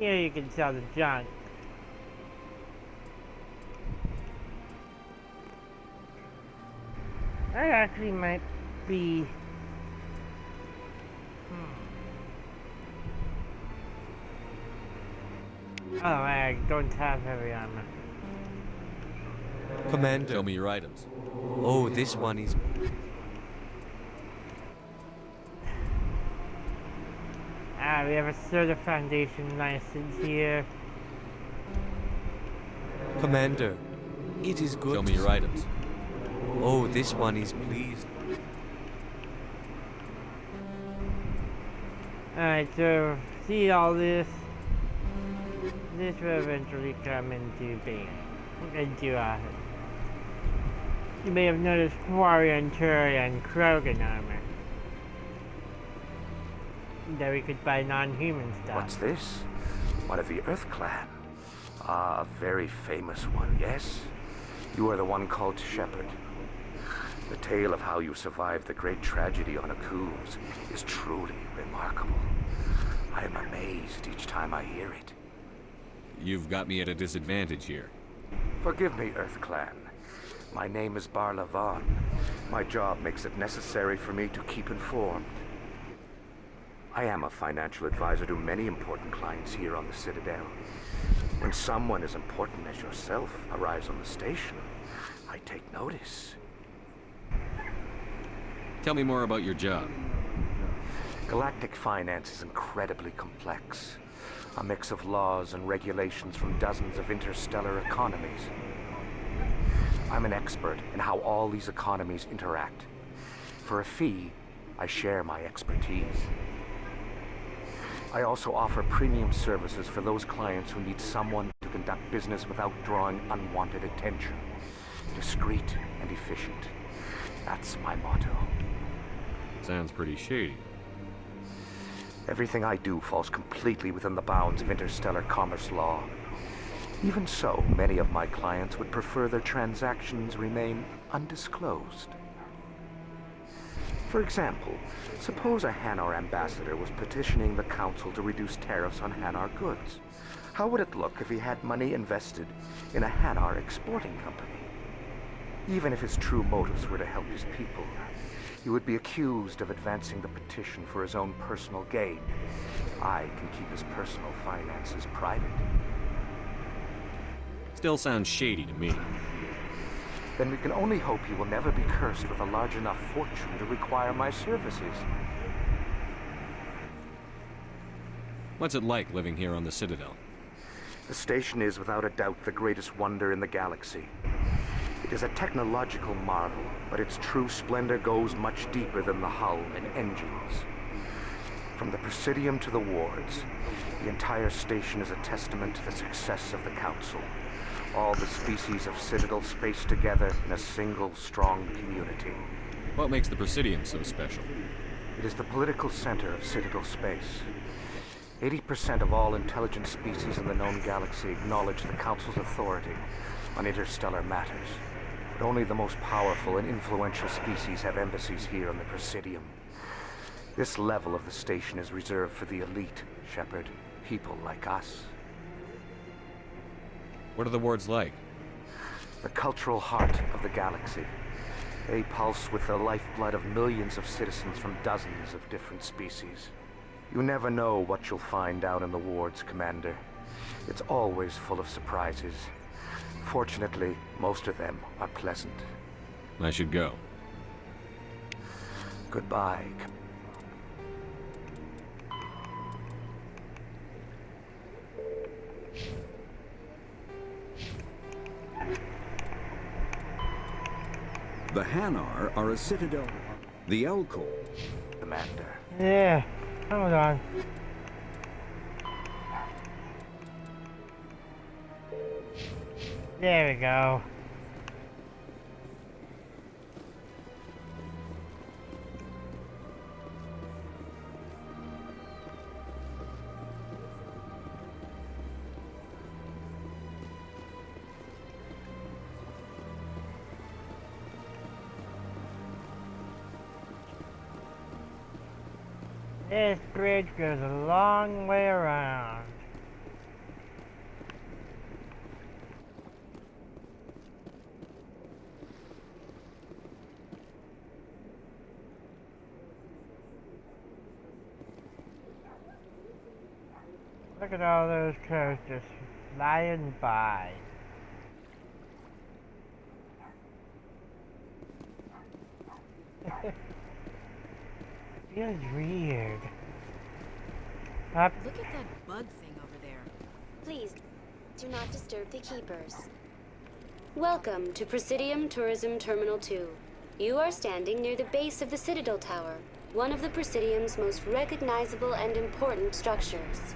here you can sell the junk. That actually might be... Oh, I don't have heavy armor. Commander. Show me your items. Oh, this one is... We have a Serta Foundation license here. Commander, it is good. Show me your items. Oh, this one is pleased. Alright, so see all this? This will eventually come into being. You may have noticed Quarian, Turian, Krogan armor. That we could buy non-human stuff. What's this? One of the Earth Clan. Ah, a very famous one, yes? You are the one called Shepherd. The tale of how you survived the great tragedy on Akuz is truly remarkable. I am amazed each time I hear it. You've got me at a disadvantage here. Forgive me, Earth Clan. My name is Barla Vaughn. My job makes it necessary for me to keep informed. I am a financial advisor to many important clients here on the Citadel. When someone as important as yourself arrives on the station, I take notice. Tell me more about your job. Galactic finance is incredibly complex. A mix of laws and regulations from dozens of interstellar economies. I'm an expert in how all these economies interact. For a fee, I share my expertise. I also offer premium services for those clients who need someone to conduct business without drawing unwanted attention. Discreet and efficient. That's my motto. Sounds pretty shady. Everything I do falls completely within the bounds of interstellar commerce law. Even so, many of my clients would prefer their transactions remain undisclosed. For example, suppose a Hanar ambassador was petitioning the council to reduce tariffs on Hanar goods. How would it look if he had money invested in a Hanar exporting company? Even if his true motives were to help his people, he would be accused of advancing the petition for his own personal gain. I can keep his personal finances private. Still sounds shady to me. Then we can only hope he will never be cursed with a large enough fortune to require my services. What's it like living here on the Citadel? The station is without a doubt the greatest wonder in the galaxy. It is a technological marvel, but its true splendor goes much deeper than the hull and engines. From the Presidium to the wards, the entire station is a testament to the success of the Council. All the species of Citadel spaced together in a single, strong community. What makes the Presidium so special? It is the political center of Citadel space. 80% of all intelligent species in the known galaxy acknowledge the Council's authority on interstellar matters. But only the most powerful and influential species have embassies here on the Presidium. This level of the station is reserved for the elite, Shepard. People like us. What are the wards like? The cultural heart of the galaxy. They pulse with the lifeblood of millions of citizens from dozens of different species. You never know what you'll find down in the wards, Commander. It's always full of surprises. Fortunately, most of them are pleasant. I should go. Goodbye. The Hanar are a citadel. The Elcol. Commander. Yeah, hold on. There we go. This bridge goes a long way around. Look at all those cars just flying by. Feels weird. Up. Look at that bug thing over there. Please, do not disturb the keepers. Welcome to Presidium Tourism Terminal 2. You are standing near the base of the Citadel Tower, one of the Presidium's most recognizable and important structures.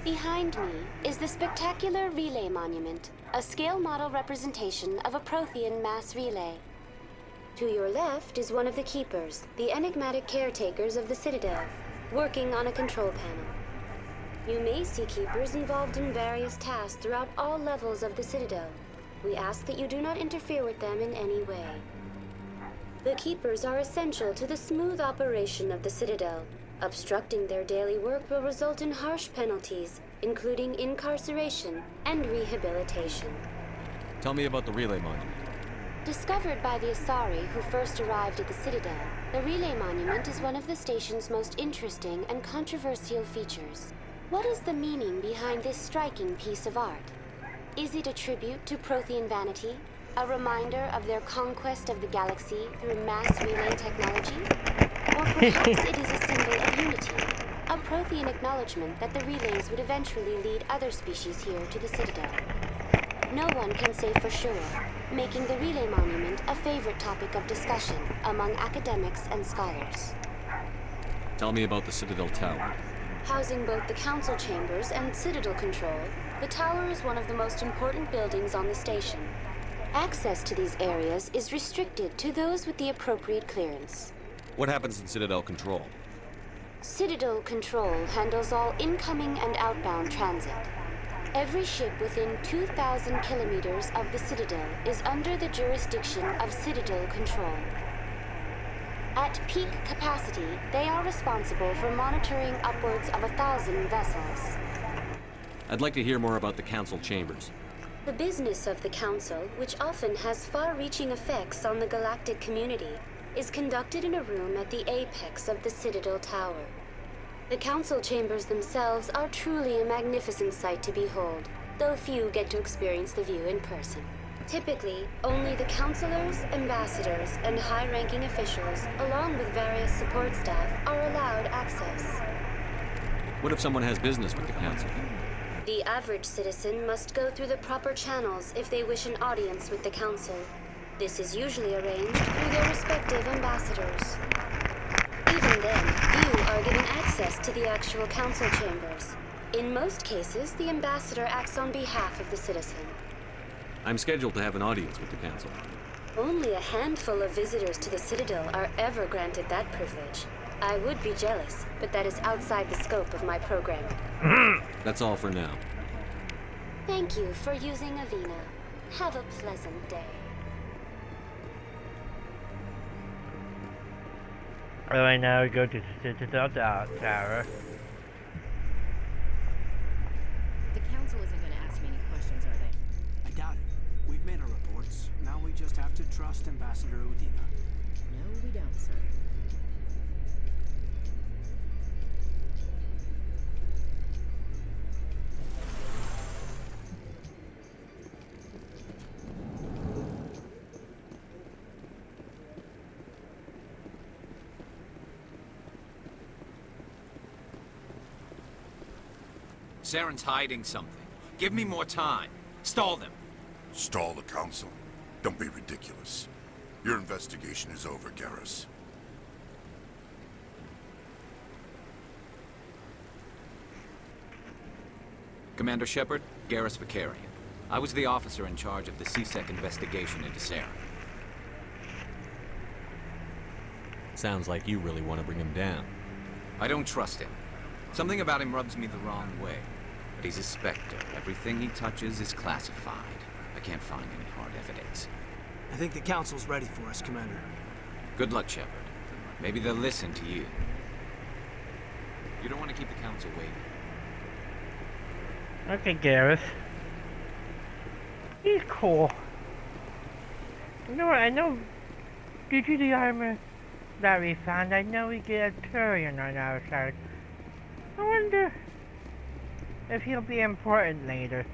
Behind me is the spectacular Relay Monument, a scale model representation of a Prothean mass relay. To your left is one of the Keepers, the enigmatic caretakers of the Citadel, working on a control panel. You may see Keepers involved in various tasks throughout all levels of the Citadel. We ask that you do not interfere with them in any way. The Keepers are essential to the smooth operation of the Citadel. Obstructing their daily work will result in harsh penalties, including incarceration and rehabilitation. Tell me about the Relay Monument. Discovered by the Asari who first arrived at the Citadel, the Relay Monument is one of the station's most interesting and controversial features. What is the meaning behind this striking piece of art? Is it a tribute to Prothean vanity? A reminder of their conquest of the galaxy through mass relay technology? Or perhaps it is a symbol of unity, a Prothean acknowledgement that the relays would eventually lead other species here to the Citadel. No one can say for sure, making the Relay Monument a favorite topic of discussion among academics and scholars. Tell me about the Citadel Tower. Housing both the Council chambers and Citadel Control, the tower is one of the most important buildings on the station. Access to these areas is restricted to those with the appropriate clearance. What happens in Citadel Control? Citadel Control handles all incoming and outbound transit. Every ship within 2,000 kilometers of the Citadel is under the jurisdiction of Citadel Control. At peak capacity, they are responsible for monitoring upwards of 1,000 vessels. I'd like to hear more about the Council chambers. The business of the Council, which often has far-reaching effects on the galactic community, is conducted in a room at the apex of the Citadel Tower. The Council chambers themselves are truly a magnificent sight to behold, though few get to experience the view in person. Typically, only the councilors, ambassadors, and high-ranking officials, along with various support staff, are allowed access. What if someone has business with the Council? The average citizen must go through the proper channels if they wish an audience with the Council. This is usually arranged through their respective ambassadors. Even then, few are given access to the actual Council chambers. In most cases, the ambassador acts on behalf of the citizen. I'm scheduled to have an audience with the Council. Only a handful of visitors to the Citadel are ever granted that privilege. I would be jealous, but that is outside the scope of my program. That's all for now. Thank you for using Avina. Have a pleasant day. Right now we go to the Citadel Tower. The Council isn't going to ask me any questions, are they? I doubt it. We've made our reports. Now we just have to trust Ambassador Udina. No, we don't, sir. Saren's hiding something. Give me more time. Stall them. Stall the Council? Don't be ridiculous. Your investigation is over, Garrus. Commander Shepard, Garrus Vakarian. I was the officer in charge of the C-Sec investigation into Saren. Sounds like you really want to bring him down. I don't trust him. Something about him rubs me the wrong way. But he's a Spectre. Everything he touches is classified. I can't find any hard evidence. I think the Council's ready for us, Commander. Good luck, Shepard. Maybe they'll listen to you. You don't want to keep the Council waiting. Okay, Garrus. He's cool. You know what? I know. Due to the armor that we found, I know we get a Turian on our side. I wonder if he'll be important later.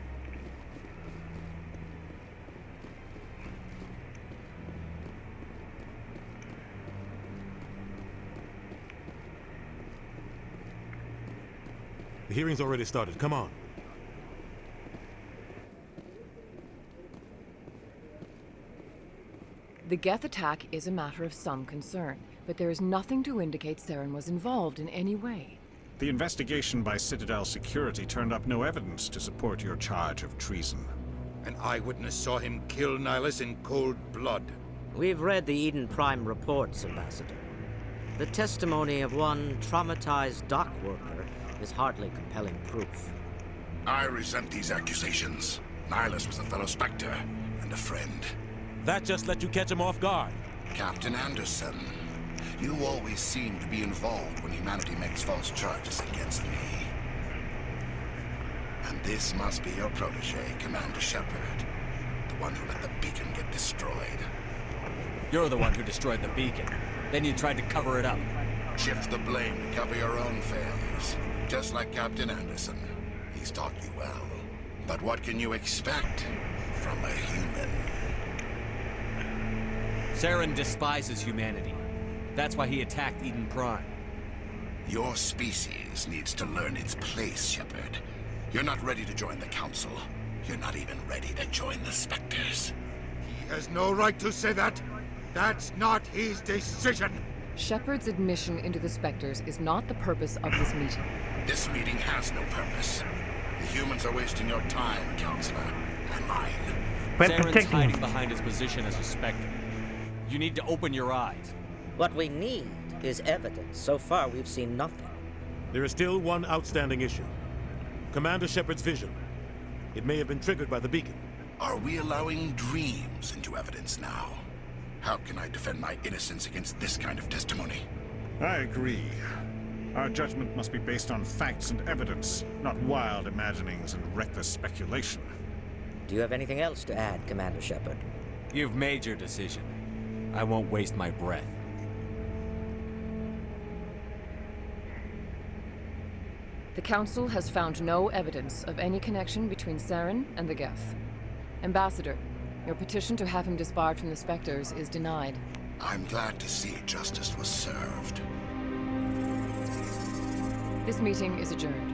The hearing's already started. Come on. The Geth attack is a matter of some concern, but there is nothing to indicate Saren was involved in any way. The investigation by Citadel Security turned up no evidence to support your charge of treason. An eyewitness saw him kill Nihilus in cold blood. We've read the Eden Prime reports, Ambassador. The testimony of one traumatized dock worker is hardly compelling proof. I resent these accusations. Nihilus was a fellow Spectre and a friend. That just let you catch him off guard. Captain Anderson, you always seem to be involved when humanity makes false charges against me. And this must be your protege, Commander Shepard. The one who let the beacon get destroyed. You're the one who destroyed the beacon. Then you tried to cover it up. Shift the blame to cover your own failures. Just like Captain Anderson. He's taught you well. But what can you expect from a human? Saren despises humanity. That's why he attacked Eden Prime. Your species needs to learn its place, Shepard. You're not ready to join the Council. You're not even ready to join the Spectres. He has no right to say that. That's not his decision. Shepard's admission into the Spectres is not the purpose of this meeting. This meeting has no purpose. The humans are wasting your time, Counselor, and mine. Saren's hiding behind his position as a Spectre. You need to open your eyes. What we need is evidence. So far, we've seen nothing. There is still one outstanding issue. Commander Shepard's vision. It may have been triggered by the beacon. Are we allowing dreams into evidence now? How can I defend my innocence against this kind of testimony? I agree. Our judgment must be based on facts and evidence, not wild imaginings and reckless speculation. Do you have anything else to add, Commander Shepard? You've made your decision. I won't waste my breath. The Council has found no evidence of any connection between Saren and the Geth. Ambassador, your petition to have him disbarred from the Spectres is denied. I'm glad to see justice was served. This meeting is adjourned.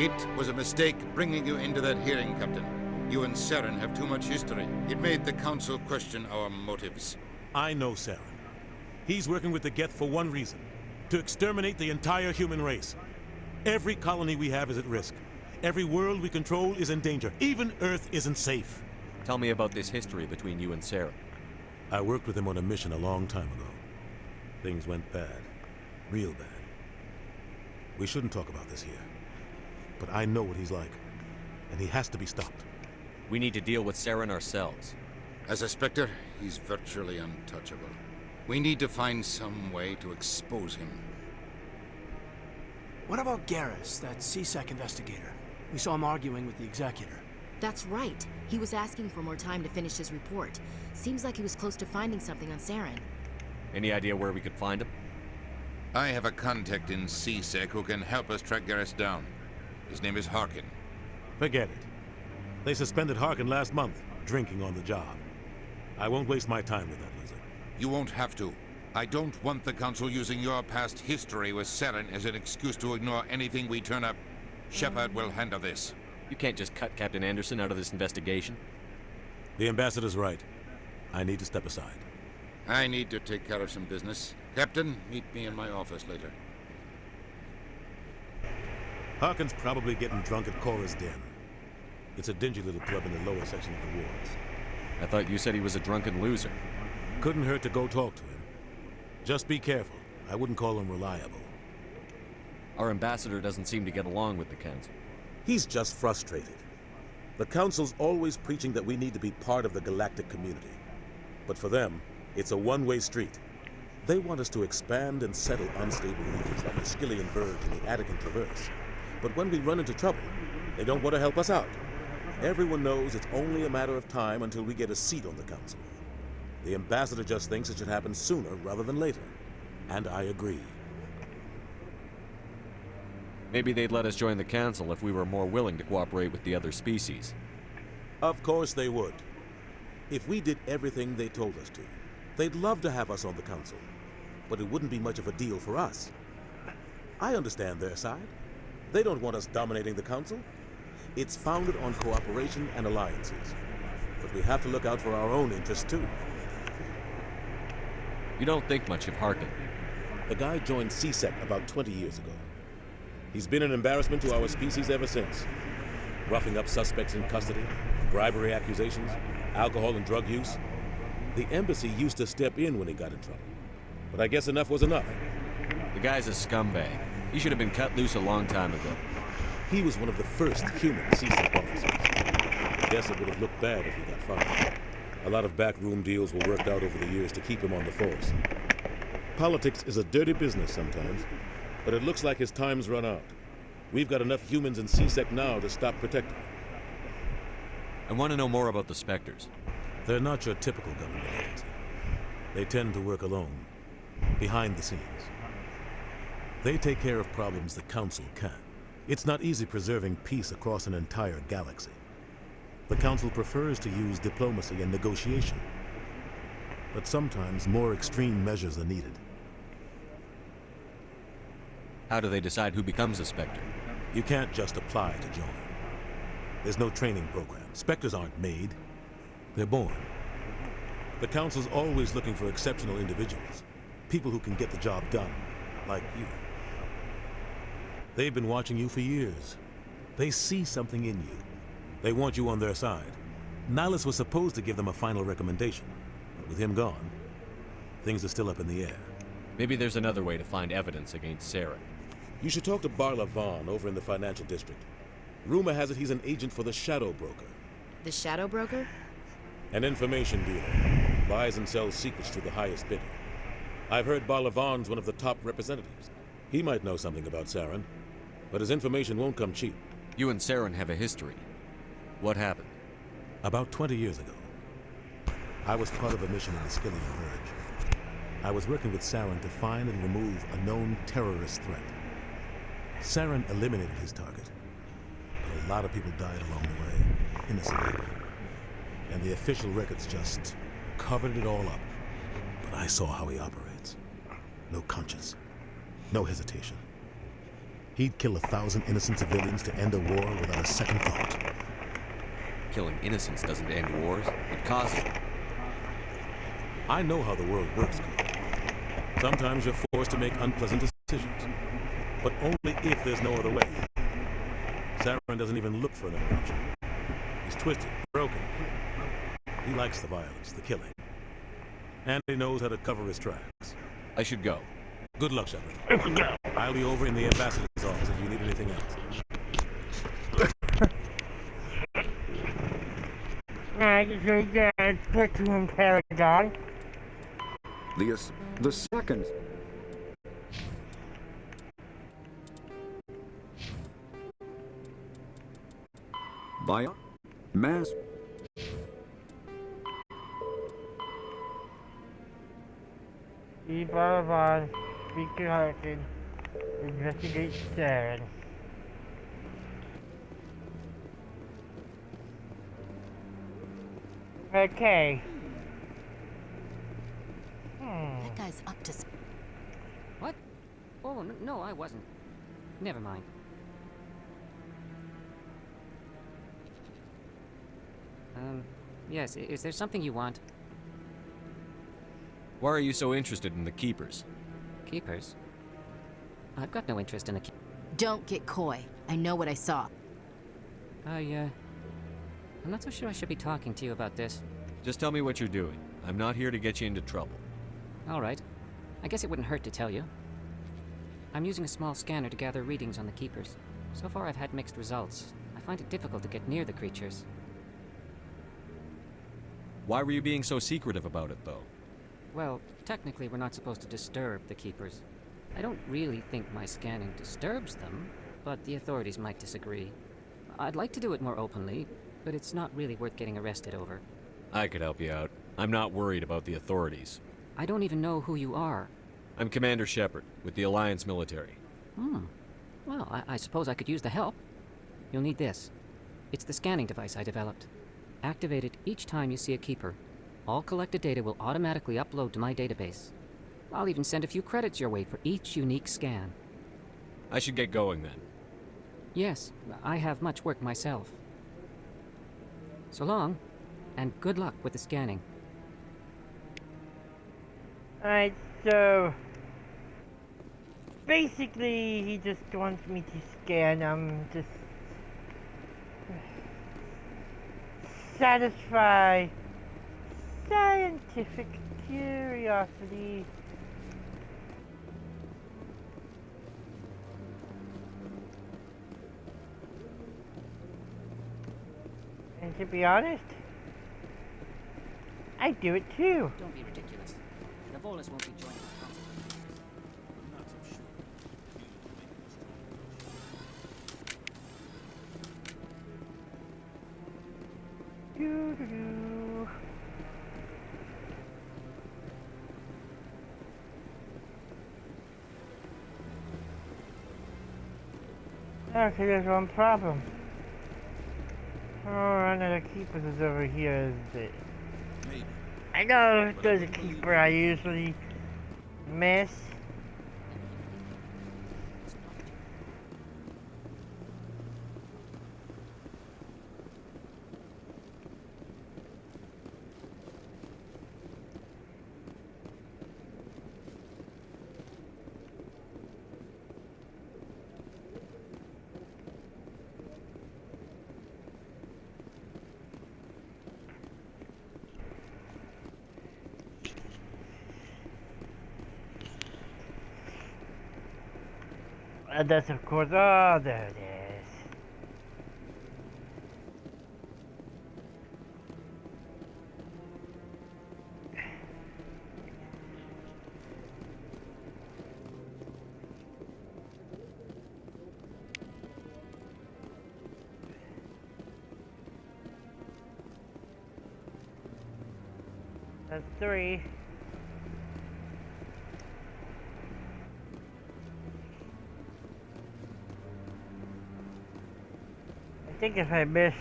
It was a mistake bringing you into that hearing, Captain. You and Saren have too much history. It made the Council question our motives. I know Saren. He's working with the Geth for one reason. To exterminate the entire human race. Every colony we have is at risk. Every world we control is in danger. Even Earth isn't safe. Tell me about this history between you and Saren. I worked with him on a mission a long time ago. Things went bad. Real bad. We shouldn't talk about this here. But I know what he's like. And he has to be stopped. We need to deal with Saren ourselves. As a Spectre, he's virtually untouchable. We need to find some way to expose him. What about Garrus, that CSEC investigator? We saw him arguing with the Executor. That's right. He was asking for more time to finish his report. Seems like he was close to finding something on Saren. Any idea where we could find him? I have a contact in CSEC who can help us track Garrus down. His name is Harkin. Forget it. They suspended Harkin last month, drinking on the job. I won't waste my time with that lizard. You won't have to. I don't want the Council using your past history with Saren as an excuse to ignore anything we turn up. Shepard will handle this. You can't just cut Captain Anderson out of this investigation. The Ambassador's right. I need to step aside. I need to take care of some business. Captain, meet me in my office later. Harkin's probably getting drunk at Cora's Den. It's a dingy little club in the lower section of the wards. I thought you said he was a drunken loser. Couldn't hurt to go talk to him. Just be careful. I wouldn't call him reliable. Our ambassador doesn't seem to get along with the Council. He's just frustrated. The Council's always preaching that we need to be part of the galactic community. But for them, it's a one-way street. They want us to expand and settle unstable regions like the Skillian Verge and the Attican Traverse. But when we run into trouble, they don't want to help us out. Everyone knows it's only a matter of time until we get a seat on the Council. The Ambassador just thinks it should happen sooner rather than later. And I agree. Maybe they'd let us join the Council if we were more willing to cooperate with the other species. Of course they would. If we did everything they told us to, they'd love to have us on the Council. But it wouldn't be much of a deal for us. I understand their side. They don't want us dominating the Council. It's founded on cooperation and alliances. But we have to look out for our own interests, too. You don't think much of Harkin. The guy joined CSEC about 20 years ago. He's been an embarrassment to our species ever since. Roughing up suspects in custody, bribery accusations, alcohol and drug use. The embassy used to step in when he got in trouble. But I guess enough was enough. The guy's a scumbag. He should have been cut loose a long time ago. He was one of the first human CSEC officers. I guess it would have looked bad if he got fired. A lot of backroom deals were worked out over the years to keep him on the force. Politics is a dirty business sometimes, but it looks like his time's run out. We've got enough humans in CSEC now to stop protecting. I want to know more about the Spectres. They're not your typical government agency. They tend to work alone, behind the scenes. They take care of problems the Council can't. It's not easy preserving peace across an entire galaxy. The Council prefers to use diplomacy and negotiation. But sometimes more extreme measures are needed. How do they decide who becomes a Spectre? You can't just apply to join. There's no training program. Spectres aren't made. They're born. The Council's always looking for exceptional individuals. People who can get the job done, like you. They've been watching you for years. They see something in you. They want you on their side. Nihilus was supposed to give them a final recommendation, but with him gone, things are still up in the air. Maybe there's another way to find evidence against Saren. You should talk to Barla Vaughn over in the financial district. Rumor has it he's an agent for the Shadow Broker. The Shadow Broker? An information dealer. Buys and sells secrets to the highest bidder. I've heard Barla Vaughn's one of the top representatives. He might know something about Saren, but his information won't come cheap. You and Saren have a history. What happened? About 20 years ago, I was part of a mission in the Skillian Verge. I was working with Saren to find and remove a known terrorist threat. Saren eliminated his target, A lot of people died along the way, innocent people. And the official records just covered it all up. But I saw how he operates. No conscience. No hesitation. He'd kill 1,000 innocent civilians to end a war without a second thought. Killing innocents doesn't end wars. It causes them. I know how the world works, Commander. Sometimes you're forced to make unpleasant decisions. But only if there's no other way. Saren doesn't even look for another option. He's twisted, broken. He likes the violence, the killing. And he knows how to cover his tracks. I should go. Good luck, Shepard. I'll be over in the ambassador's office if you need anything else. I just read that Spectrum Paragon. The second. By mass. Bolivar, Speaker Harkin, investigate Saren. Okay. That guy's up to... What? Oh, no, I wasn't. Never mind. Yes, is there something you want? Why are you so interested in the Keepers? Keepers? I've got no interest in the Don't get coy. I know what I saw. I'm not so sure I should be talking to you about this. Just tell me what you're doing. I'm not here to get you into trouble. All right. I guess it wouldn't hurt to tell you. I'm using a small scanner to gather readings on the Keepers. So far I've had mixed results. I find it difficult to get near the creatures. Why were you being so secretive about it, though? Well, technically we're not supposed to disturb the Keepers. I don't really think my scanning disturbs them, but the authorities might disagree. I'd like to do it more openly, but it's not really worth getting arrested over. I could help you out. I'm not worried about the authorities. I don't even know who you are. I'm Commander Shepard, with the Alliance military. Well, I suppose I could use the help. You'll need this. It's the scanning device I developed. Activate it each time you see a Keeper. All collected data will automatically upload to my database. I'll even send a few credits your way for each unique scan. I should get going then. Yes, I have much work myself. So long, and good luck with the scanning. Alright, so... basically, he just wants me to scan just... satisfy scientific curiosity. And to be honest, I do it too. Don't be ridiculous. The Volus won't be joining our consultation. I'm not so sure. Doo-doo-doo. Okay, there's one problem. Oh, another Keepers is over here, is it? Maybe. I know there's a Keeper I usually miss. And that's of course, oh, there it is. That's 3. think if I missed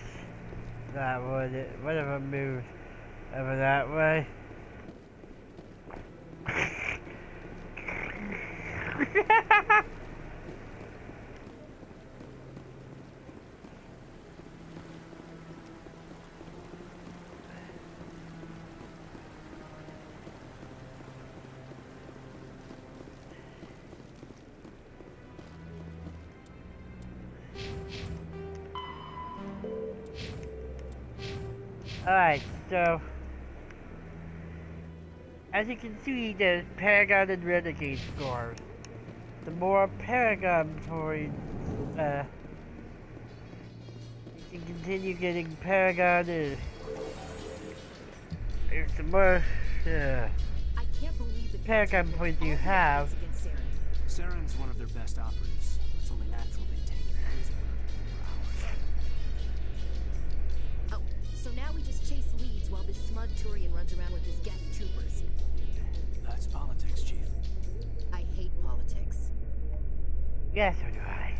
that one, it would have moved over that way. Alright, so as you can see, there's Paragon and Renegade scores. The more Paragon points, you can continue getting Paragon is the more I can't believe the Paragon points you have. Saren's one of their best operatives. It's only natural they take his word over ours. Oh, so now we just chase leads while this smug Turian runs around with his Geth troopers. That's politics, Chief. I hate politics. Yes, so do I.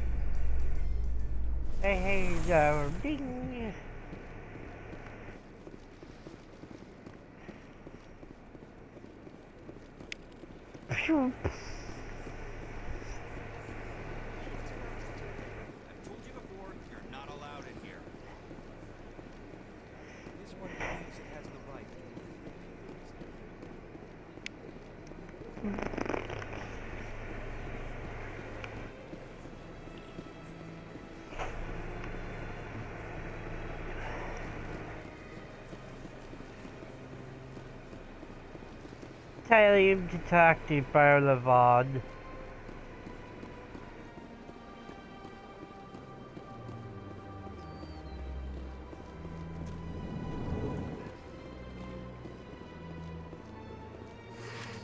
Hey, ding. Phew. I've told you before, you're not allowed in here. This one believes it has the right. Tell him to talk to Barlavon.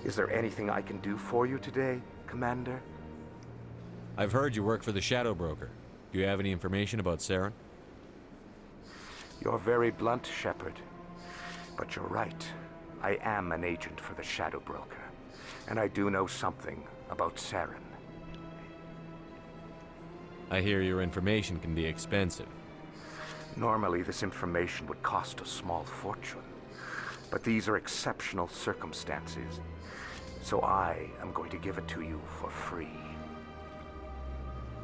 Is there anything I can do for you today, Commander? I've heard you work for the Shadow Broker. Do you have any information about Saren? You're very blunt, Shepard. But you're right. I am an agent for the Shadow Broker. And I do know something about Saren. I hear your information can be expensive. Normally, this information would cost a small fortune. But these are exceptional circumstances. So I am going to give it to you for free.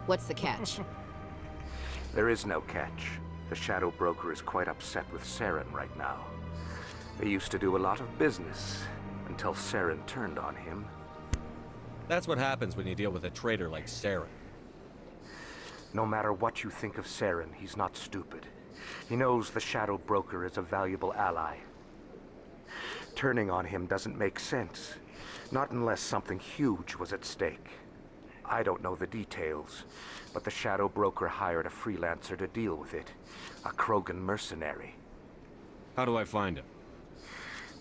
What's the catch? There is no catch. The Shadow Broker is quite upset with Saren right now. They used to do a lot of business until Saren turned on him. That's what happens when you deal with a traitor like Saren. No matter what you think of Saren, he's not stupid. He knows the Shadow Broker is a valuable ally. Turning on him doesn't make sense. Not unless something huge was at stake. I don't know the details, but the Shadow Broker hired a freelancer to deal with it. A Krogan mercenary. How do I find him?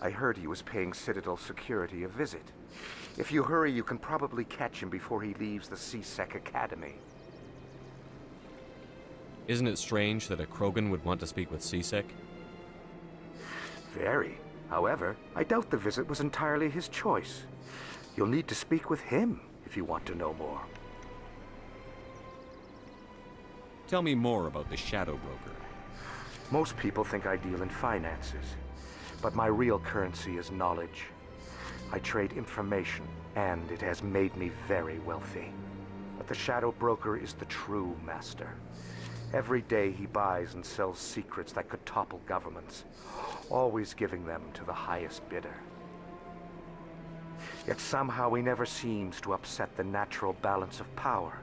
I heard he was paying Citadel security a visit. If you hurry, you can probably catch him before he leaves the C-Sec Academy. Isn't it strange that a Krogan would want to speak with C-Sec? Very. However, I doubt the visit was entirely his choice. You'll need to speak with him if you want to know more. Tell me more about the Shadow Broker. Most people think I deal in finances, but my real currency is knowledge. I trade information, and it has made me very wealthy. But the Shadow Broker is the true master. Every day he buys and sells secrets that could topple governments, always giving them to the highest bidder. Yet somehow he never seems to upset the natural balance of power.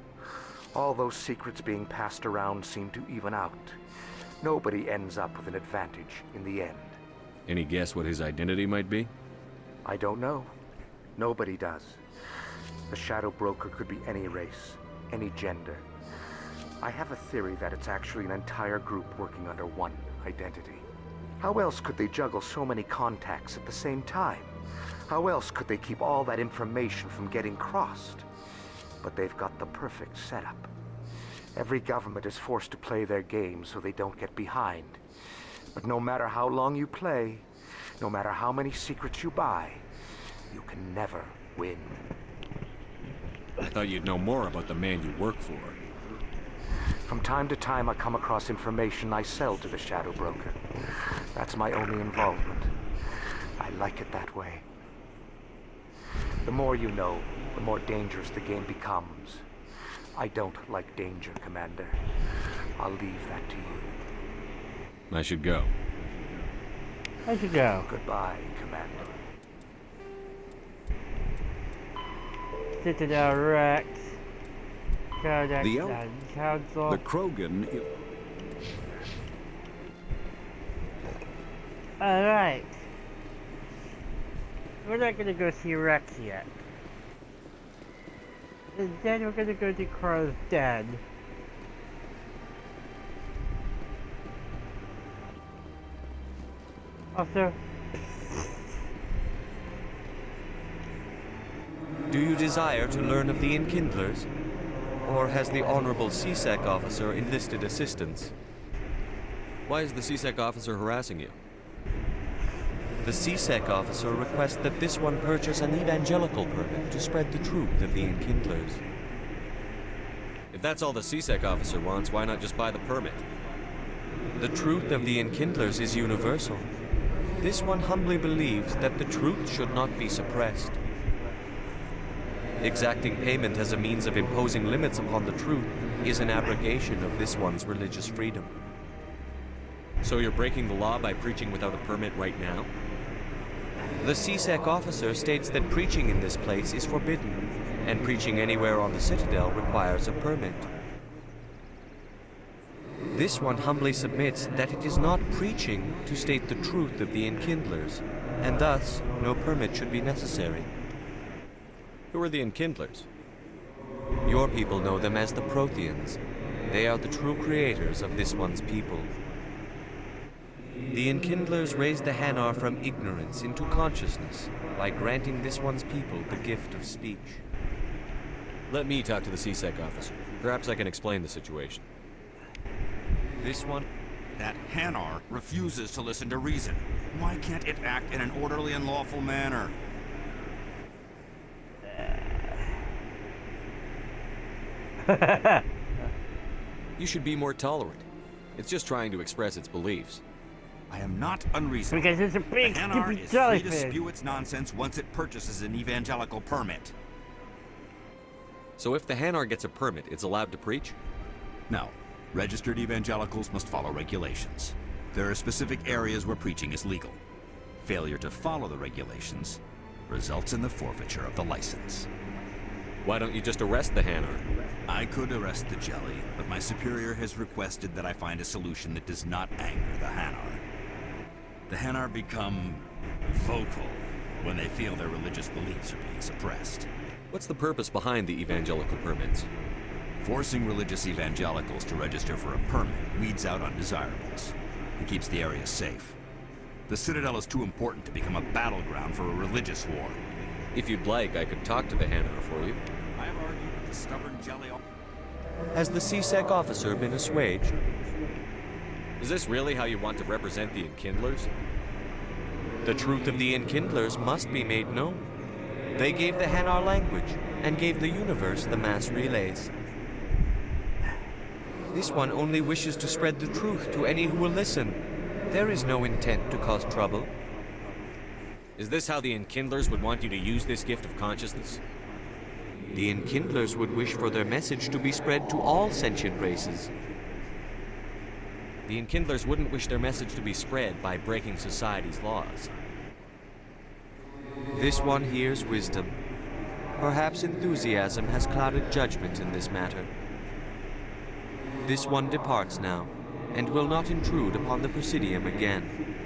All those secrets being passed around seem to even out. Nobody ends up with an advantage in the end. Any guess what his identity might be? I don't know. Nobody does. The Shadow Broker could be any race, any gender. I have a theory that it's actually an entire group working under one identity. How else could they juggle so many contacts at the same time? How else could they keep all that information from getting crossed? But they've got the perfect setup. Every government is forced to play their game so they don't get behind. But no matter how long you play, no matter how many secrets you buy, you can never win. I thought you'd know more about the man you work for. From time to time, I come across information I sell to the Shadow Broker. That's my only involvement. I like it that way. The more you know, the more dangerous the game becomes. I don't like danger, Commander. I'll leave that to you. I should go. I should go. Goodbye, Commander. Citadel Rex. Codex The Council. The Krogan... Alright. We're not gonna go see Rex yet. Instead, we're gonna go to Carl's dad. Also, Do you desire to learn of the Enkindlers? Or has the Honorable CSEC officer enlisted assistance? Why is the CSEC officer harassing you? The CSEC officer requests that this one purchase an evangelical permit to spread the truth of the Enkindlers. If that's all the CSEC officer wants, why not just buy the permit? The truth of the Enkindlers is universal. This one humbly believes that the truth should not be suppressed. Exacting payment as a means of imposing limits upon the truth is an abrogation of this one's religious freedom. So you're breaking the law by preaching without a permit right now? The CSEC officer states that preaching in this place is forbidden, and preaching anywhere on the Citadel requires a permit. This one humbly submits that it is not preaching to state the truth of the Enkindlers, and thus no permit should be necessary. Who are the Enkindlers? Your people know them as the Protheans. They are the true creators of this one's people. The Enkindlers raised the Hanar from ignorance into consciousness by granting this one's people the gift of speech. Let me talk to the CSEC officer. Perhaps I can explain the situation. This one... That Hanar refuses to listen to reason. Why can't it act in an orderly and lawful manner? You should be more tolerant. It's just trying to express its beliefs. I am not unreasonable. Because it's a big, the Hanar stupid is jellyfish. free to spew its nonsense once it purchases an evangelical permit. So if the Hanar gets a permit, it's allowed to preach? No. Registered evangelicals must follow regulations. There are specific areas where preaching is legal. Failure to follow the regulations results in the forfeiture of the license. Why don't you just arrest the Hanar? I could arrest the jelly, but my superior has requested that I find a solution that does not anger the Hanar. The Hanar become vocal when they feel their religious beliefs are being suppressed. What's the purpose behind the evangelical permits? Forcing religious evangelicals to register for a permit weeds out undesirables and keeps the area safe. The Citadel is too important to become a battleground for a religious war. If you'd like, I could talk to the Hanar for you. I have argued with the stubborn jelly. Has the CSEC officer been assuaged? Is this really how you want to represent the Enkindlers? The truth of the Enkindlers must be made known. They gave the Hanar language, and gave the universe the mass relays. This one only wishes to spread the truth to any who will listen. There is no intent to cause trouble. Is this how the Enkindlers would want you to use this gift of consciousness? The Enkindlers would wish for their message to be spread to all sentient races. The Enkindlers wouldn't wish their message to be spread by breaking society's laws. This one hears wisdom. Perhaps enthusiasm has clouded judgment in this matter. This one departs now, and will not intrude upon the Presidium again.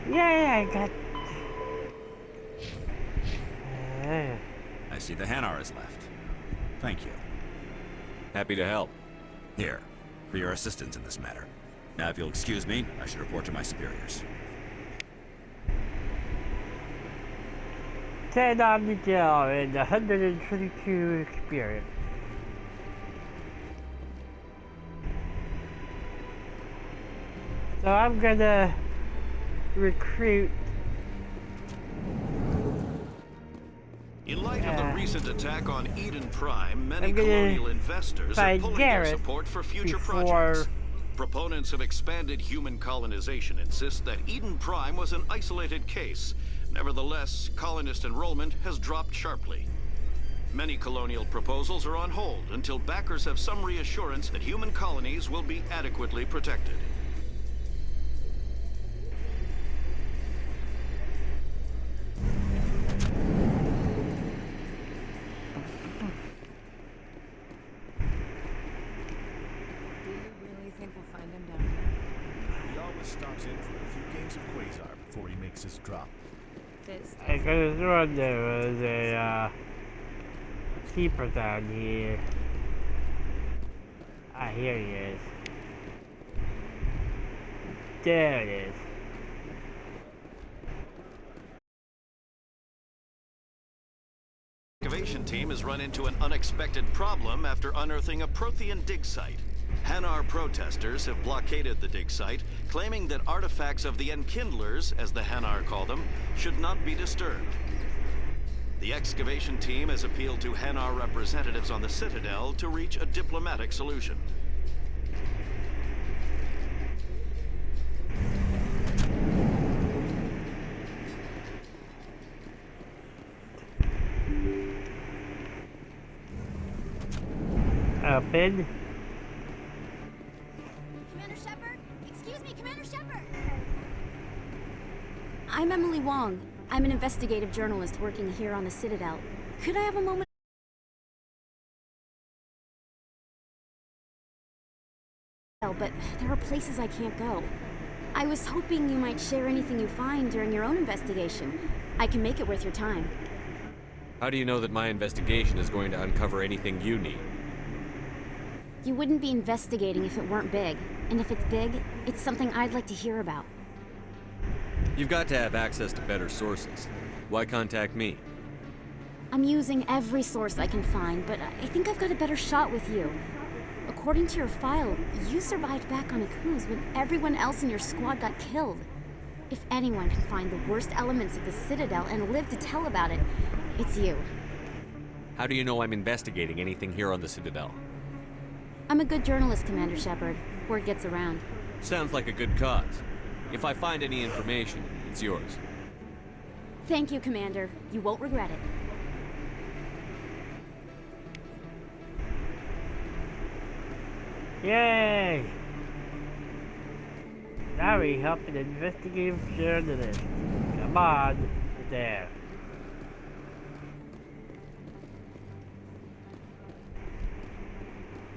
Yeah, I got... I see the Hanar is left. Thank you. Happy to help. Here, for your assistance in this matter. Now, if you'll excuse me, I should report to my superiors. 10 Omnigel and 122 experience. So I'm gonna recruit In light of the recent attack on Eden Prime, many I'm gonna colonial investors are find pulling their Garrett support for future before- projects. Proponents of expanded human colonization insist that Eden Prime was an isolated case. Nevertheless, colonist enrollment has dropped sharply. Many colonial proposals are on hold until backers have some reassurance that human colonies will be adequately protected. Do you really think we'll find him down here? He always stops in for a few games of Quasar before he makes his drop. Fist. I could have sworn there was a keeper down here. Ah, here he is. There it is. Excavation team has run into an unexpected problem after unearthing a Prothean dig site. Hanar protesters have blockaded the dig site, claiming that artifacts of the Enkindlers, as the Hanar call them, should not be disturbed. The excavation team has appealed to Hanar representatives on the Citadel to reach a diplomatic solution. Open. Commander Shepard? Excuse me, Commander Shepard! I'm Emily Wong. I'm an investigative journalist working here on the Citadel. Could I have a moment? But there are places I can't go. I was hoping you might share anything you find during your own investigation. I can make it worth your time. How do you know that my investigation is going to uncover anything you need? You wouldn't be investigating if it weren't big. And if it's big, it's something I'd like to hear about. You've got to have access to better sources. Why contact me? I'm using every source I can find, but I think I've got a better shot with you. According to your file, you survived back on Akuz when everyone else in your squad got killed. If anyone can find the worst elements of the Citadel and live to tell about it, it's you. How do you know I'm investigating anything here on the Citadel? I'm a good journalist, Commander Shepard. Word gets around. Sounds like a good cause. If I find any information, it's yours. Thank you, Commander. You won't regret it. Yay! Now we help an investigative journalist. Come on, there.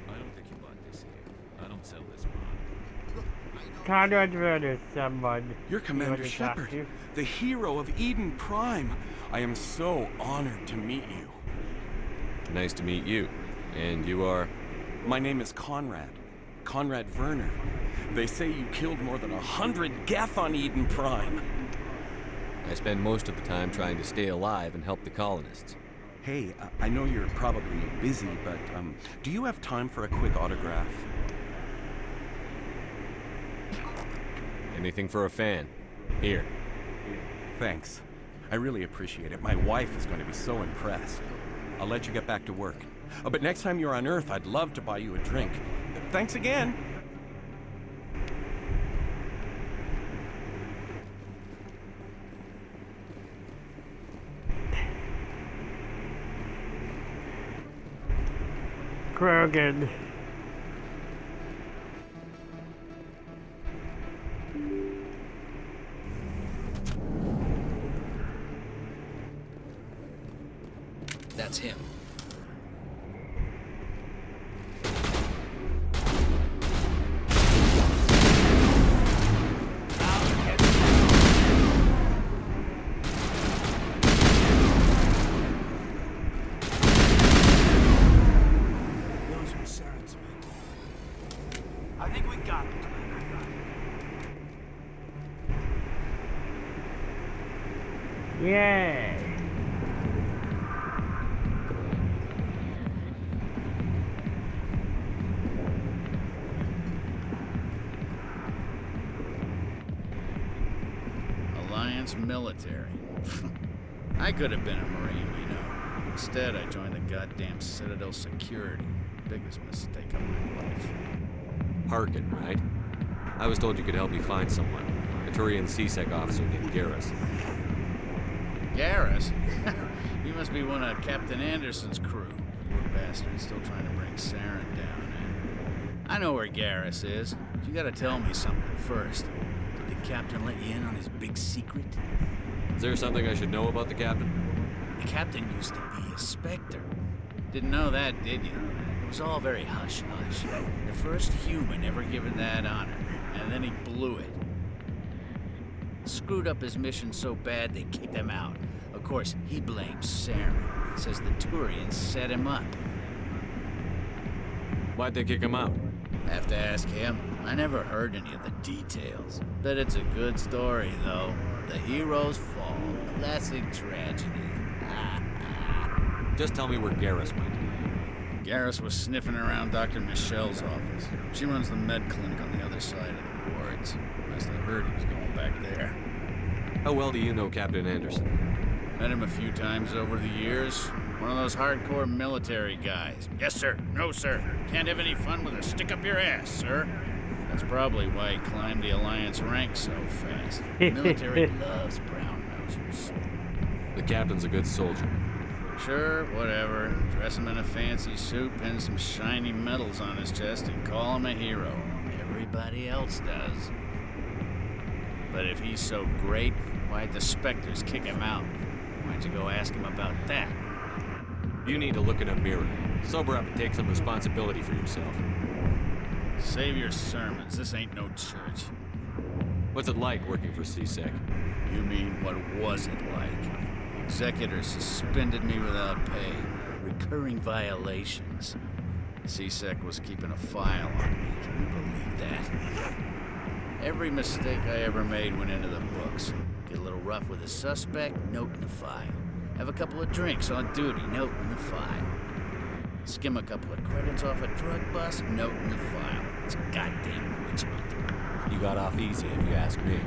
I don't think you bought this here. I don't sell this bond. Conrad Werner, someone. You're Commander you want to talk Shepard, to? the hero of Eden Prime. I am so honored to meet you. Nice to meet you. And you are? My name is Conrad. Conrad Werner. They say you killed more than 100 Geth on Eden Prime. I spend most of the time trying to stay alive and help the colonists. Hey, I know you're probably busy, but do you have time for a quick autograph? Anything for a fan. Here. Thanks. I really appreciate it. My wife is going to be so impressed. I'll let you get back to work. But next time you're on Earth, I'd love to buy you a drink. Thanks again. Krogan. That's him. Those were Saren's men. I think we got him, Commander. Yay! Alliance military. I could have been a Marine, you know. Instead, I joined the goddamn Citadel Security. Biggest mistake of my life. Harkin, right? I was told you could help me find someone. A Turian C-Sec officer named Garrus. Garrus? You must be one of Captain Anderson's crew. Poor bastard, still trying to bring Saren down, eh? I know where Garrus is, but you gotta tell me something first. Did the captain let you in on his big secret? Is there something I should know about the captain? The captain used to be a Spectre. Didn't know that, did you? It was all very hush-hush. The first human ever given that honor, and then he blew it. Screwed up his mission so bad they kicked him out. Of course, he blames Saren. Says the Turians set him up. Why'd they kick him out? Have to ask him. I never heard any of the details. Bet it's a good story, though. The hero's fall. Classic tragedy. Just tell me where Garrus went. Garrus was sniffing around Dr. Michelle's office. She runs the med clinic on the other side of the wards. Must have heard he was going back there. How well do you know Captain Anderson? Met him a few times over the years. One of those hardcore military guys. Yes, sir. No, sir. Can't have any fun with a stick up your ass, sir. That's probably why he climbed the Alliance ranks so fast. The military loves brown nosers. The captain's a good soldier. Sure, whatever. Dress him in a fancy suit, pin some shiny medals on his chest, and call him a hero. Everybody else does. But if he's so great, why'd the Spectres kick him out? Why'd you go ask him about that? You need to look in a mirror. Sober up and take some responsibility for yourself. Save your sermons. This ain't no church. What's it like working for C-Sec? You mean, what was it like? Executors suspended me without pay. Recurring violations. C-Sec was keeping a file on me. Can you believe that? Every mistake I ever made went into the books. Get a little rough with a suspect, note in the file. Have a couple of drinks on duty, note in the file. Skim a couple of credits off a drug bust, note in the file. It's a goddamn witch hunt. You got off easy, if you ask me.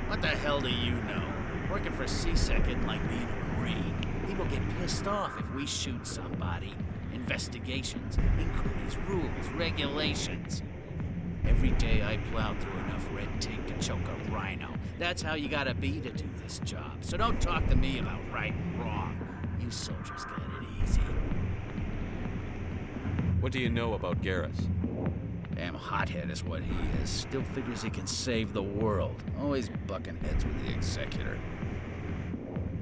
What the hell do you know? Working for C-Sec isn't like being a Marine. People get pissed off if we shoot somebody. Investigations, inquiries, rules, regulations. Every day I plow through enough red tape to choke a rhino. That's how you gotta be to do this job. So don't talk to me about right and wrong. You soldiers got it easy. What do you know about Garrus? Damn hothead is what he is. Still figures he can save the world. Always bucking heads with the Executor.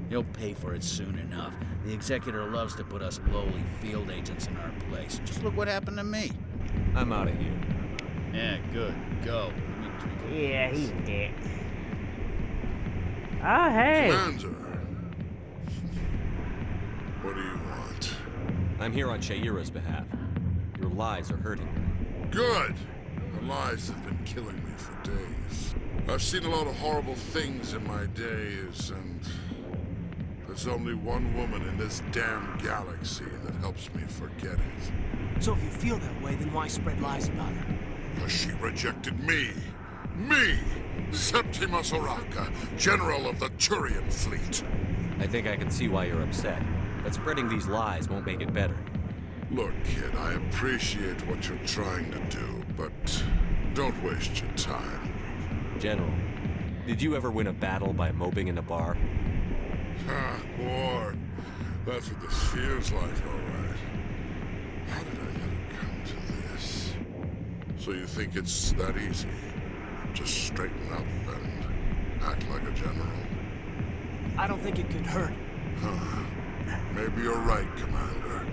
He'll pay for it soon enough. The Executor loves to put us lowly field agents in our place. Just look what happened to me. I'm out of here. Yeah, good. Go. Yeah, he's dead. Oh, hey. Commander. What do you want? I'm here on Sha'ira's behalf. Your lies are hurting her. Good. The lies have been killing me for days. I've seen a lot of horrible things in my days, and there's only one woman in this damn galaxy that helps me forget it. So if you feel that way, then why spread lies about her? Because she rejected me. Me! Septimus Oraka, General of the Turian Fleet. I think I can see why you're upset, but spreading these lies won't make it better. Look, kid, I appreciate what you're trying to do, but don't waste your time. General, did you ever win a battle by moping in a bar? Ha, war. That's what this feels like, all right. How did I let it come to this? So you think it's that easy? Just straighten up and act like a general? I don't think it could hurt. Huh. Maybe you're right, Commander.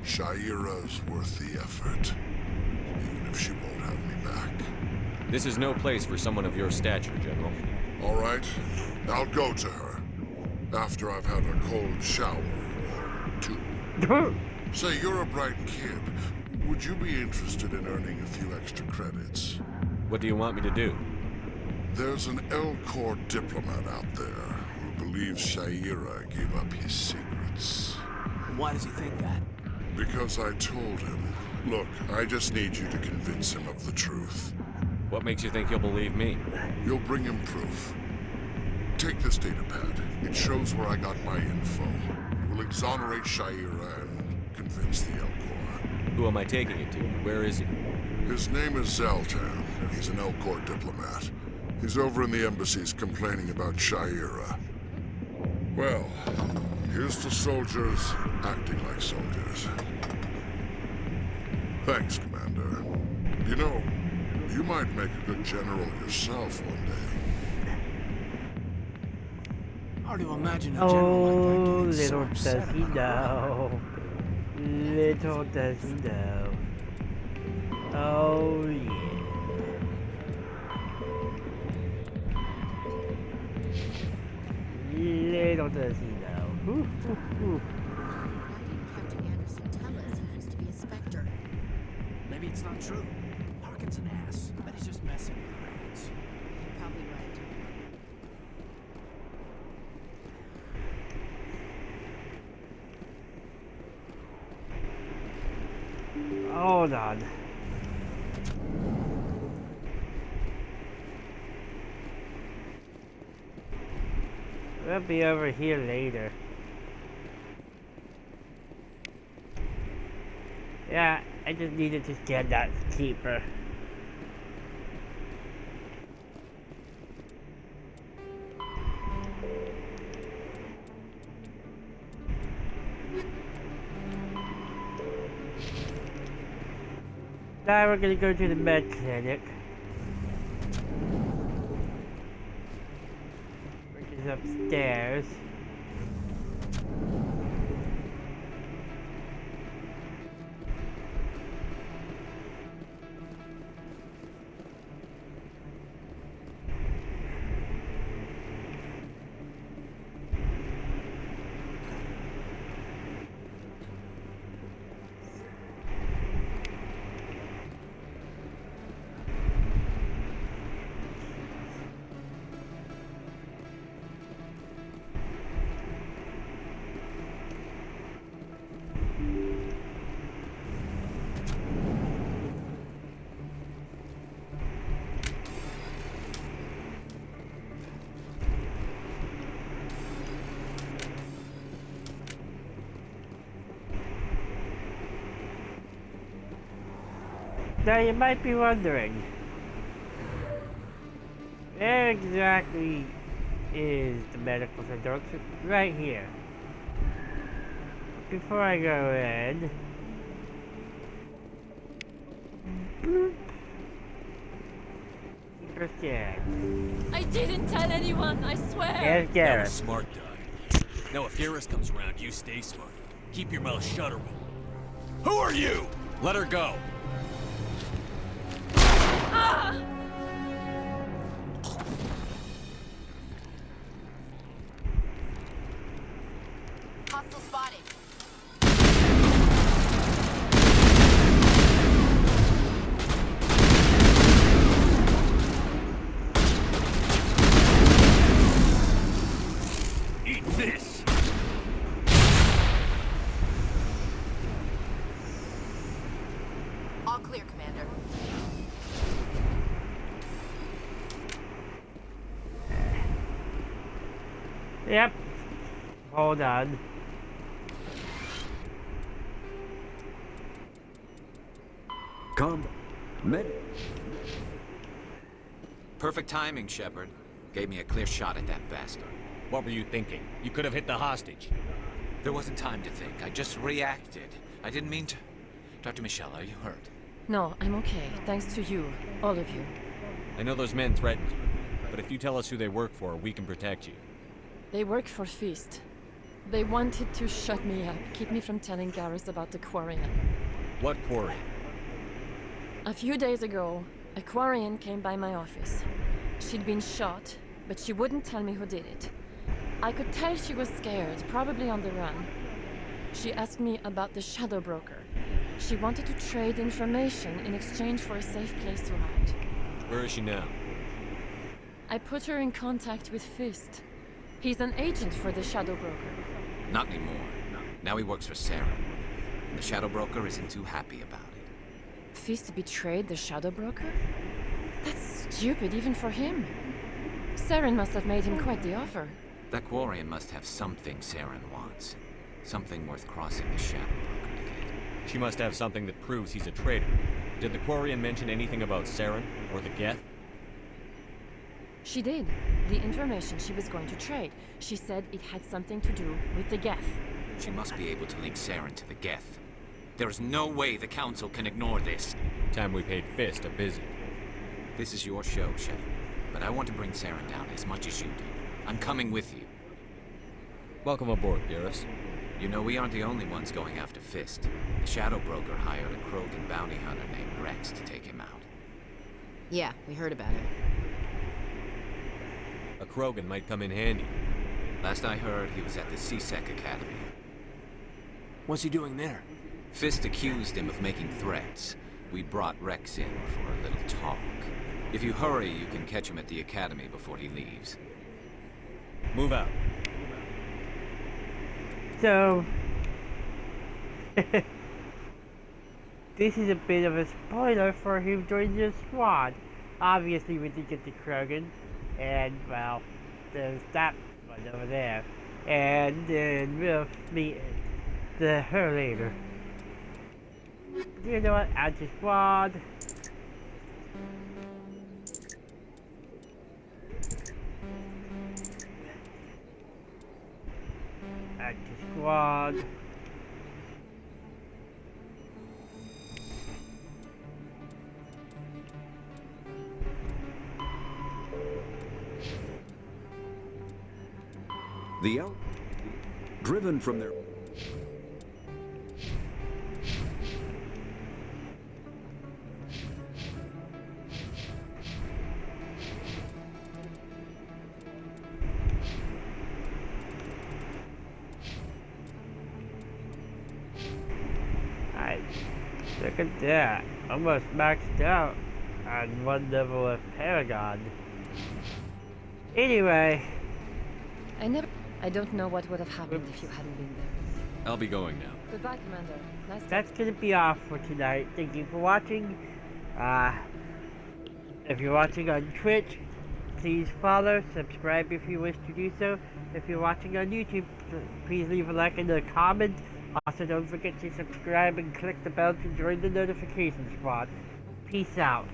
Sha'ira's worth the effort, even if she won't have me back. This is no place for someone of your stature, General. All right, I'll go to her. After I've had a cold shower or two. Say, you're a bright kid. Would you be interested in earning a few extra credits? What do you want me to do? There's an L-Corps diplomat out there who believes Sha'ira gave up his secrets. Why does he think that? Because I told him. Look, I just need you to convince him of the truth. What makes you think he'll believe me? You'll bring him proof. Take this data pad. It shows where I got my info. It will exonerate Sha'ira and convince the Elcor. Who am I taking it to? Where is he? His name is Zaltan. He's an Elcor diplomat. He's over in the embassies complaining about Sha'ira. Well, here's to soldiers acting like soldiers. Thanks, Commander. You know, you might make a good general yourself one day. Hard to imagine a general like that getting little so upset does he about a know. Little does he know. Oh yeah. Little does he know. Hoo, hoo, hoo. Captain Anderson tell us he used to be a Spectre? Maybe it's not true. Harkin's an ass. Bet he's just messing with her hands. You're probably right. Hold on. We'll be over here later. Yeah, I just needed to scan that keeper. Now we're gonna go to the med clinic, which is upstairs. Now you might be wondering, where exactly is the medical center? It's right here. Before I go in, first scan. I didn't tell anyone, I swear. Yes, That Garrett. was smart, Doug. Now if Garrus comes around, you stay smart. Keep your mouth shut or we'll... Who are you? Let her go. Ah! Hostile spotted. Eat this! All clear, Commander. Yep. Hold on. Med. Perfect timing, Shepard. Gave me a clear shot at that bastard. What were you thinking? You could have hit the hostage. There wasn't time to think. I just reacted. I didn't mean to... Dr. Michelle, are you hurt? No, I'm okay. Thanks to you. All of you. I know those men threatened you, but if you tell us who they work for, we can protect you. They work for Feast. They wanted to shut me up, keep me from telling Garrus about the Quarian. What quarry? A few days ago, a Quarian came by my office. She'd been shot, but she wouldn't tell me who did it. I could tell she was scared, probably on the run. She asked me about the Shadow Broker. She wanted to trade information in exchange for a safe place to hide. Where is she now? I put her in contact with Fist. He's an agent for the Shadow Broker. Not anymore. Now he works for Saren. The Shadow Broker isn't too happy about it. Fist betrayed the Shadow Broker? That's stupid even for him. Saren must have made him quite the offer. That Quarian must have something Saren wants. Something worth crossing the Shadow Broker to get. She must have something that proves he's a traitor. Did the Quarian mention anything about Saren or the Geth? She did. The information she was going to trade. She said it had something to do with the Geth. She must be able to link Saren to the Geth. There is no way the Council can ignore this. Time we paid Fist a visit. This is your show, Shadow. But I want to bring Saren down as much as you do. I'm coming with you. Welcome aboard, Garrus. You know, we aren't the only ones going after Fist. The Shadow Broker hired a Krogan bounty hunter named Rex to take him out. Yeah, we heard about it. A Krogan might come in handy. Last I heard, he was at the CSEC Academy. What's he doing there? Fist accused him of making threats. We brought Rex in for a little talk. If you hurry, you can catch him at the Academy before he leaves. Move out. So, this is a bit of a spoiler for who joins your squad. Obviously, we did get the Krogan, and, well, there's that one over there. And then we'll meet her later. You know what? Add to squad. Add to squad. The elk, driven from their... Look at that. Almost maxed out on one level of Paragon. Anyway. I don't know what would have happened if you hadn't been there. I'll be going now. Goodbye, Commander. Nice That's gonna be all for tonight. Thank you for watching. If you're watching on Twitch, please follow, subscribe if you wish to do so. If you're watching on YouTube, please leave a like and a comment. Also, don't forget to subscribe and click the bell to join the notification squad. Peace out.